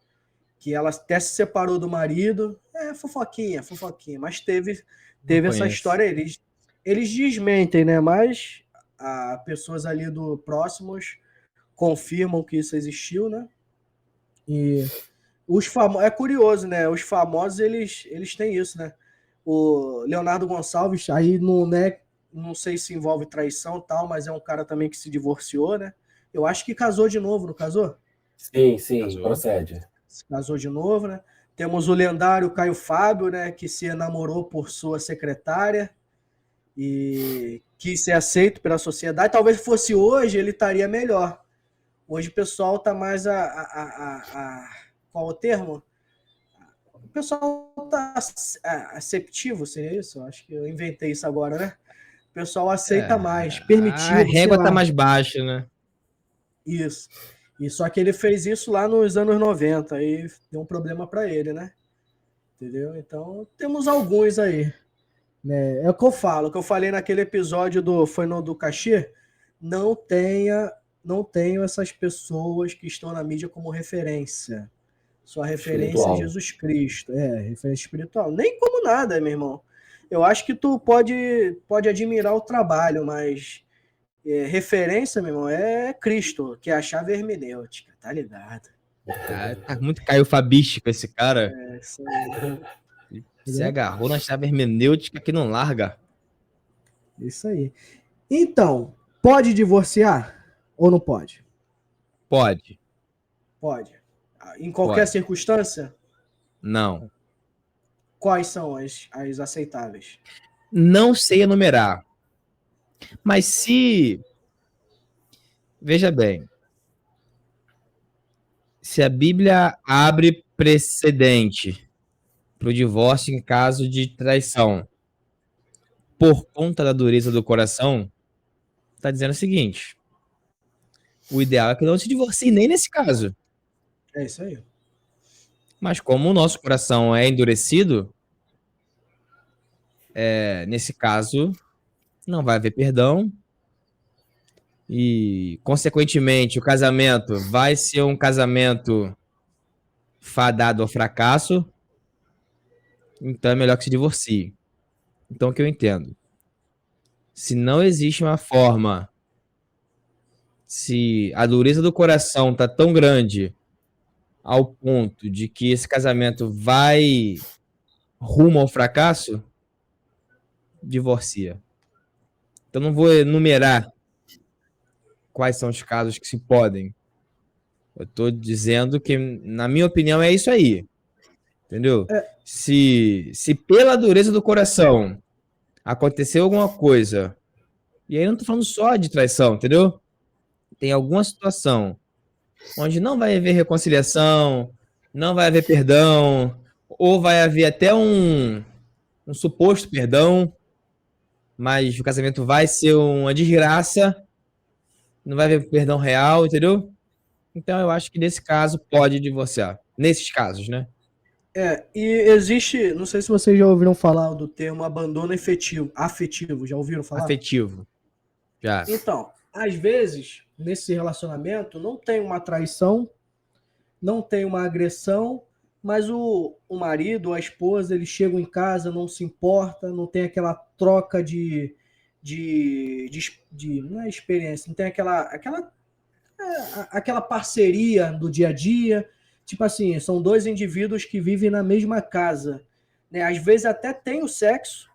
Que ela até se separou do marido. Fofoquinha. Mas teve essa história. Eles desmentem, né? Mas pessoas ali do próximos confirmam que isso existiu, né? E é curioso, né? Os famosos, eles têm isso, né? O Leonardo Gonçalves, aí não sei se envolve traição e tal, mas é um cara também que se divorciou, né? Eu acho que casou de novo, não casou? Sim, Casou. procede. Se casou de novo, né? Temos o lendário Caio Fábio, né? Que se enamorou por sua secretária e quis ser aceito pela sociedade. Talvez fosse hoje, ele estaria melhor. Hoje o pessoal tá mais qual o termo? O pessoal tá aceptivo, seria isso? Eu acho que eu inventei isso agora, né? O pessoal aceita mais, permitivo. A régua tá mais baixa, né? Isso. E só que ele fez isso lá nos anos 90, aí deu um problema para ele, né? Entendeu? Então, temos alguns aí. Né? É o que eu falo, o que eu falei naquele episódio foi no do Cachê, não tenho essas pessoas que estão na mídia como referência. Sua referência Espiritual. é Jesus Cristo. Referência espiritual. Nem como nada, meu irmão. Eu acho que tu pode admirar o trabalho, mas referência, meu irmão, é Cristo, que é a chave hermenêutica, tá ligado? Tá muito Caio Fabístico esse cara. Isso aí. Se agarrou na chave hermenêutica que não larga. Isso aí. Então, pode divorciar ou não pode? Pode. Pode. Em qualquer Pode. circunstância? Não. Quais são as aceitáveis? Não sei enumerar. Mas se... Veja bem. Se a Bíblia abre precedente para o divórcio em caso de traição por conta da dureza do coração, está dizendo o seguinte: o ideal é que não se divorcie nem nesse caso. É isso aí. Mas como o nosso coração é endurecido, nesse caso, não vai haver perdão e, consequentemente, o casamento vai ser um casamento fadado ao fracasso, então é melhor que se divorcie. Então, o que eu entendo? Se não existe uma forma, se a dureza do coração está tão grande ao ponto de que esse casamento vai rumo ao fracasso, divorcia. Então, não vou enumerar quais são os casos que se podem. Eu estou dizendo que, na minha opinião, é isso aí. Entendeu? Se pela dureza do coração aconteceu alguma coisa, e aí não estou falando só de traição, entendeu? Tem alguma situação onde não vai haver reconciliação, não vai haver perdão, ou vai haver até um suposto perdão, mas o casamento vai ser uma desgraça, não vai haver perdão real, entendeu? Então eu acho que nesse caso pode divorciar. Nesses casos, né? E existe, não sei se vocês já ouviram falar do termo abandono afetivo, já ouviram falar? Afetivo. Já. Então, às vezes, nesse relacionamento, não tem uma traição, não tem uma agressão, mas o marido, a esposa, eles chegam em casa, não se importa, não tem aquela troca de não é experiência, não tem aquela parceria do dia a dia. Tipo assim, são dois indivíduos que vivem na mesma casa, né? Às vezes até tem o sexo,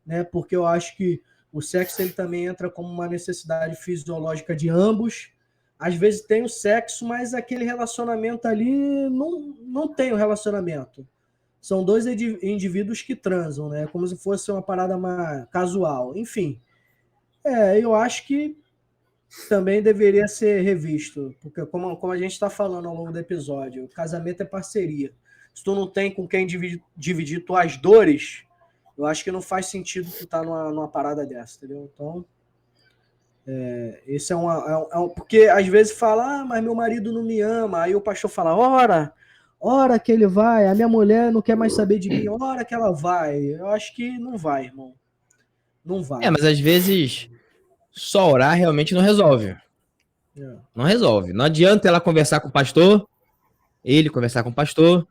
né? Porque eu acho que o sexo ele também entra como uma necessidade fisiológica de ambos. Às vezes tem o sexo, mas aquele relacionamento ali não tem o relacionamento, são dois indivíduos que transam, né? Como se fosse uma parada mais casual. Enfim, eu acho que também deveria ser revisto, porque como a gente está falando ao longo do episódio, o casamento é parceria. Se tu não tem com quem dividir tuas dores, eu acho que não faz sentido tu estar numa parada dessa, entendeu? Então, esse porque às vezes fala, mas meu marido não me ama, aí o pastor fala, ora que ele vai, a minha mulher não quer mais saber de mim, ora que ela vai. Eu acho que não vai, irmão. Não vai. Mas às vezes só orar realmente não resolve. Não resolve. Não adianta ela conversar com o pastor, ele conversar com o pastor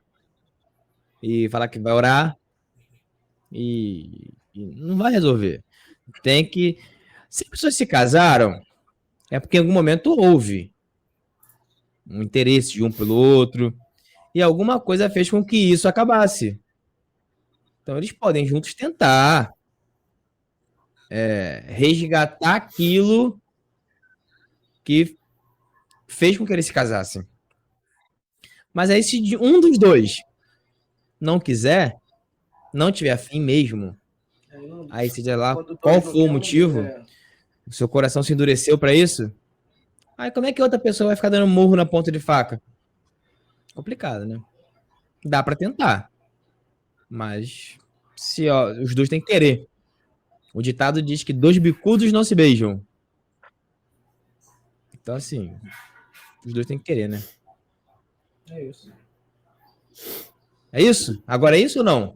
e falar que vai orar e não vai resolver. Tem que... Se as pessoas se casaram, é porque em algum momento houve um interesse de um pelo outro e alguma coisa fez com que isso acabasse. Então eles podem juntos tentar resgatar aquilo que fez com que eles se casassem. Mas aí se um dos dois não quiser, não tiver afim mesmo, aí seja lá qual for o motivo, o seu coração se endureceu para isso, aí como é que outra pessoa vai ficar dando murro na ponta de faca? Complicado, né? Dá para tentar, mas os dois têm que querer. O ditado diz que 2 bicudos não se beijam. Então, assim, os dois têm que querer, né? É isso. É isso? Agora é isso ou não?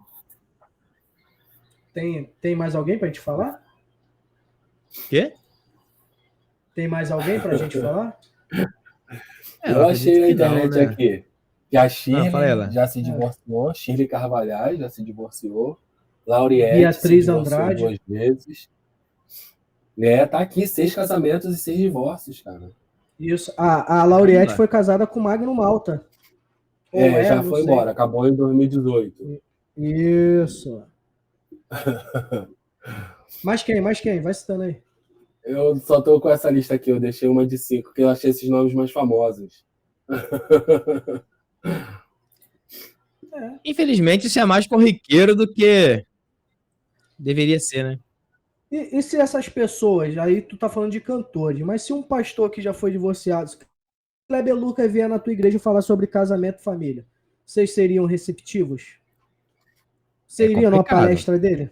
Tem mais alguém pra gente falar? Quê? Tem mais alguém pra gente falar? Eu achei na internet não, né? aqui que a Shirley fala ela. já se divorciou, Shirley Carvalhais já se divorciou, Lauriette Beatriz se divorciou Andrade 2 vezes. Tá aqui 6 casamentos e 6 divórcios, cara. Isso. A Lauriette foi casada com Magno Malta. Já foi embora, acabou em 2018. Isso. Mais quem? Vai citando aí. Eu só tô com essa lista aqui, eu deixei uma de 5, porque eu achei esses nomes mais famosos. Infelizmente, isso é mais corriqueiro do que deveria ser, né? E se essas pessoas, aí tu tá falando de cantores, mas se um pastor que já foi divorciado, se Kleber Lucas vier na tua igreja falar sobre casamento e família, vocês seriam receptivos? Você iria numa palestra dele?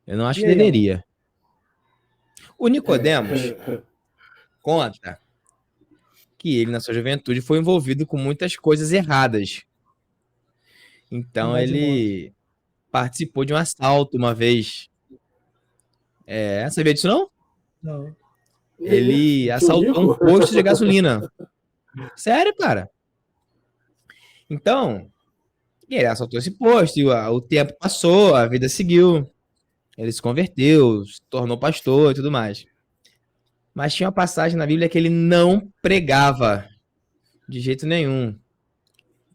Eu não acho que deveria. O Nicodemos conta que ele, na sua juventude, foi envolvido com muitas coisas erradas. Então, ele participou de um assalto uma vez. Sabia disso, não? Não. Ele assaltou um posto de gasolina. Sério, cara. Então, ele assaltou esse posto, e o tempo passou, a vida seguiu. Ele se converteu, se tornou pastor e tudo mais. Mas tinha uma passagem na Bíblia que ele não pregava de jeito nenhum.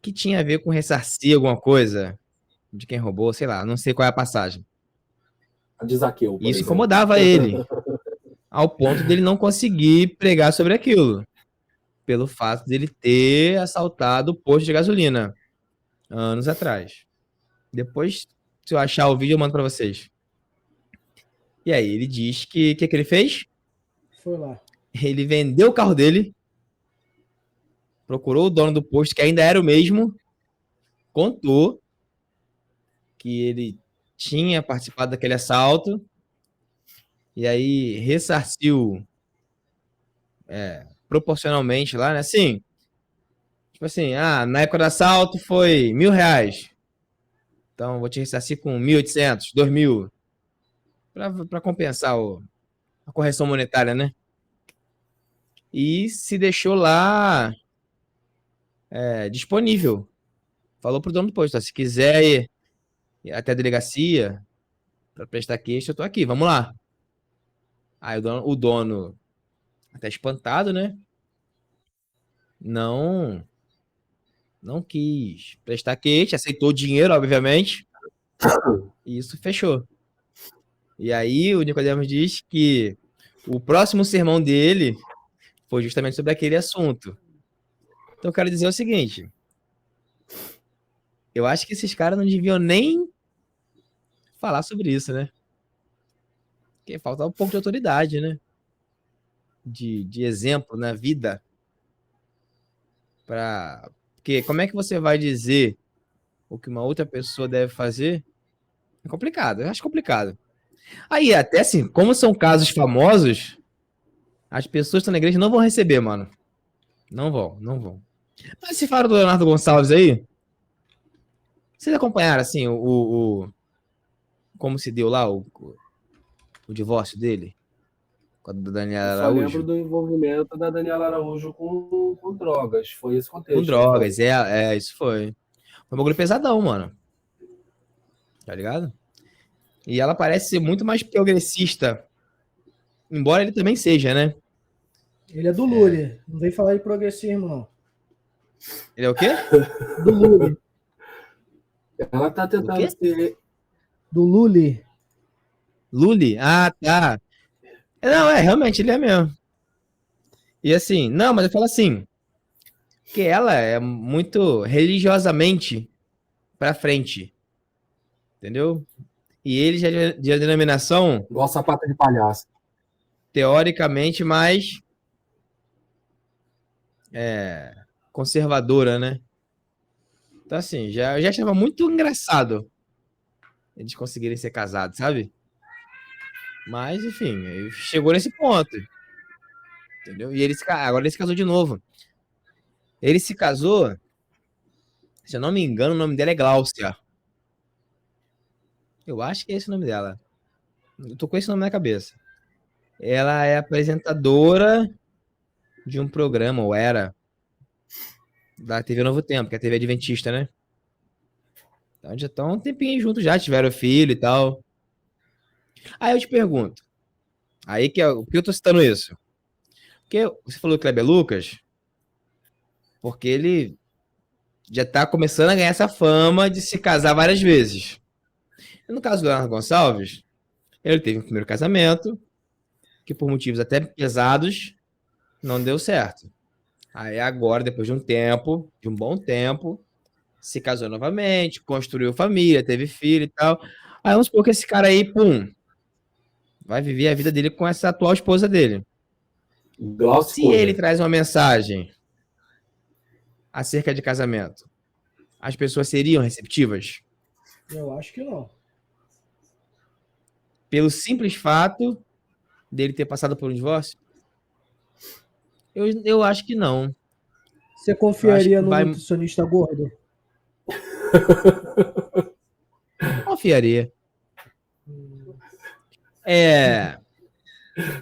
Que tinha a ver com ressarcir alguma coisa de quem roubou, sei lá, não sei qual é a passagem. A de Zaqueu, por Isso exemplo. incomodava ele, ao ponto dele não conseguir pregar sobre aquilo, pelo fato dele ter assaltado o posto de gasolina anos atrás. Depois, se eu achar o vídeo, eu mando para vocês. E aí ele diz que ele fez? Foi lá. Ele vendeu o carro dele, procurou o dono do posto, que ainda era o mesmo, contou que ele tinha participado daquele assalto, e aí ressarciu proporcionalmente lá, né? Assim, tipo assim, na época do assalto foi R$1.000. Então, vou te ressarcir com 1.800, 2.000, para compensar a correção monetária, né? E se deixou lá disponível. Falou pro dono do posto, se quiser ir até a delegacia para prestar queixa, eu tô aqui, vamos lá. Aí o dono até espantado, né? Não quis prestar queixa, aceitou o dinheiro, obviamente, e isso fechou. E aí o Nicodemos diz que o próximo sermão dele foi justamente sobre aquele assunto. Então eu quero dizer o seguinte: Eu acho que esses caras não deviam nem falar sobre isso, né? Porque falta um pouco de autoridade, né? De exemplo na vida. Porque como é que você vai dizer o que uma outra pessoa deve fazer? É complicado, eu acho complicado. Aí, até assim, como são casos famosos, as pessoas que estão na igreja não vão receber, mano. Não vão, não vão. Mas se falaram do Leonardo Gonçalves aí, vocês acompanharam, assim, como se deu lá o divórcio dele com a Daniela Eu só lembro Araújo? do envolvimento da Daniela Araújo com drogas. Foi esse contexto. Com drogas, isso foi. Foi um bagulho pesadão, mano. Tá ligado? E ela parece ser muito mais progressista. Embora ele também seja, né? Ele é do Lully. Não vem falar de progressismo, não. Ele é o quê? Do Lully. Ela tá Do tentando quê? ser. Do Lully. Lully? Ah, tá. Não, realmente, ele é mesmo. E assim, não, mas eu falo assim, que ela é muito religiosamente pra frente. Entendeu? E ele já é de denominação, Igual sapato de palhaço. teoricamente, mais conservadora, né? Então, assim, eu já achava muito engraçado eles conseguirem ser casados, sabe? Mas, enfim, chegou nesse ponto. Entendeu? E agora ele se casou de novo. Ele se casou, se eu não me engano, o nome dela é Gláucia. Eu acho que é esse o nome dela. Eu tô com esse nome na cabeça. Ela é apresentadora de um programa, ou era, da TV Novo Tempo, que é a TV Adventista, né? Então já estão um tempinho juntos já, tiveram filho e tal. Aí eu te pergunto, por que eu tô citando isso? Porque você falou que Kleber Lucas, porque ele já tá começando a ganhar essa fama de se casar várias vezes. E no caso do Leonardo Gonçalves, ele teve um primeiro casamento, que por motivos até pesados, não deu certo. Aí agora, depois de um tempo, de um bom tempo, se casou novamente, construiu família, teve filho e tal. Aí vamos supor que esse cara aí, pum, vai viver a vida dele com essa atual esposa dele. Glaucio Se ele traz uma mensagem acerca de casamento, as pessoas seriam receptivas? Eu acho que não. Pelo simples fato dele ter passado por um divórcio? Eu acho que não. Você confiaria no vai- nutricionista gordo? Confiaria.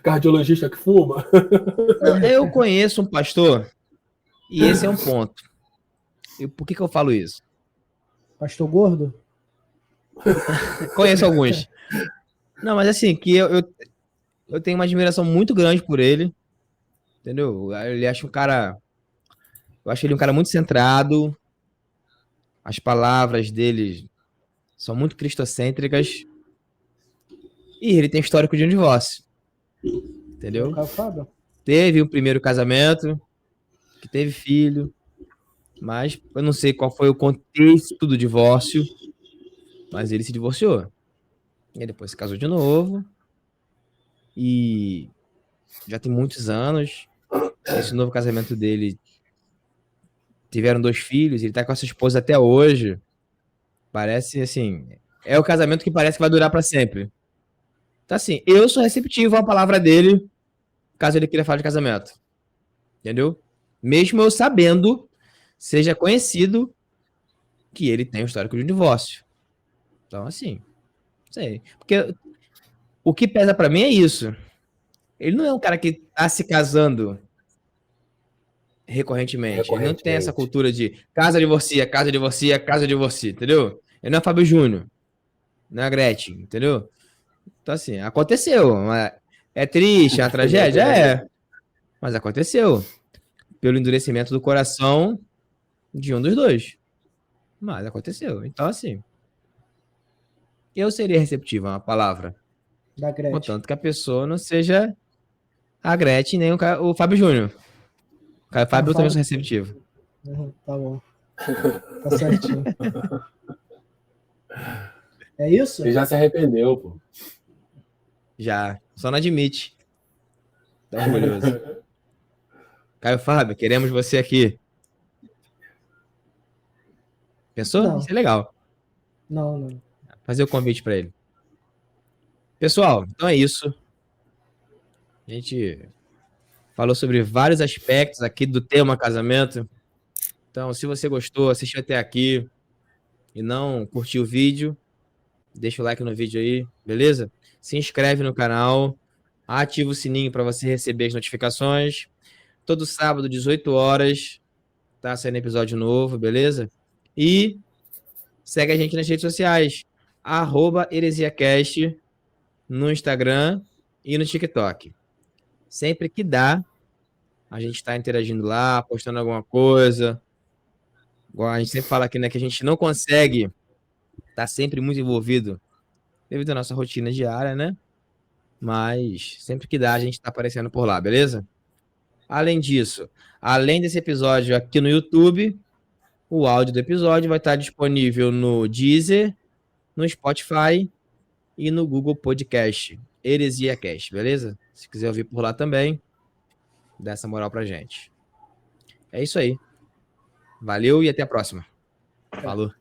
Cardiologista que fuma. Eu conheço um pastor, e esse é um ponto. E por que eu falo isso? Pastor gordo? Conheço alguns. Não, mas assim, que eu tenho uma admiração muito grande por ele. Entendeu? Ele acha um cara. Eu acho ele um cara muito centrado. As palavras dele são muito cristocêntricas. E ele tem histórico de um divórcio. Entendeu? Fábio? Teve o primeiro casamento, que teve filho. Mas eu não sei qual foi o contexto do divórcio. Mas ele se divorciou. E depois se casou de novo. E já tem muitos anos. Esse novo casamento dele, tiveram 2 filhos, ele tá com essa esposa até hoje. Parece, assim, é o casamento que parece que vai durar pra sempre. Então, assim, eu sou receptivo à palavra dele, caso ele queira falar de casamento. Entendeu? Mesmo eu sabendo, seja conhecido, que ele tem um histórico de divórcio. Então, assim, não sei. Porque o que pesa pra mim é isso. Ele não é um cara que tá se casando recorrentemente. Ele não tem essa cultura de casa divorcia, casa divorcia, casa divorcia, entendeu? Ele não é Fábio Júnior, não é a Gretchen, entendeu? Então, assim, aconteceu. É triste, é uma tragédia? É. Mas aconteceu. Pelo endurecimento do coração de um dos dois. Mas aconteceu. Então, assim, eu seria receptivo a uma palavra. Da Gretchen. Contanto que a pessoa não seja a Gretchen nem o Fábio Júnior. O Fábio também sou receptivo. Tá bom. Tá certinho. É isso? Ele já se arrependeu, pô. Já. Só não admite. Tá orgulhoso. Caio Fábio, queremos você aqui. Pensou? Não. Isso é legal. Não. Fazer o convite para ele. Pessoal, então é isso. A gente falou sobre vários aspectos aqui do tema casamento. Então, se você gostou, assistiu até aqui e não curtiu o vídeo, deixa o like no vídeo aí, beleza? Se inscreve no canal, ativa o sininho para você receber as notificações. Todo sábado, 18 horas, tá saindo episódio novo, beleza? E segue a gente nas redes sociais, @heresiacast no Instagram e no TikTok. Sempre que dá, a gente está interagindo lá, postando alguma coisa. Igual a gente sempre fala aqui, né, que a gente não consegue estar sempre muito envolvido devido à nossa rotina diária, né? Mas sempre que dá, a gente está aparecendo por lá, beleza? Além disso, além desse episódio aqui no YouTube, o áudio do episódio vai estar disponível no Deezer, no Spotify e no Google Podcast, Heresia Cast, beleza? Se quiser ouvir por lá também, dá essa moral pra gente. É isso aí. Valeu e até a próxima. Falou.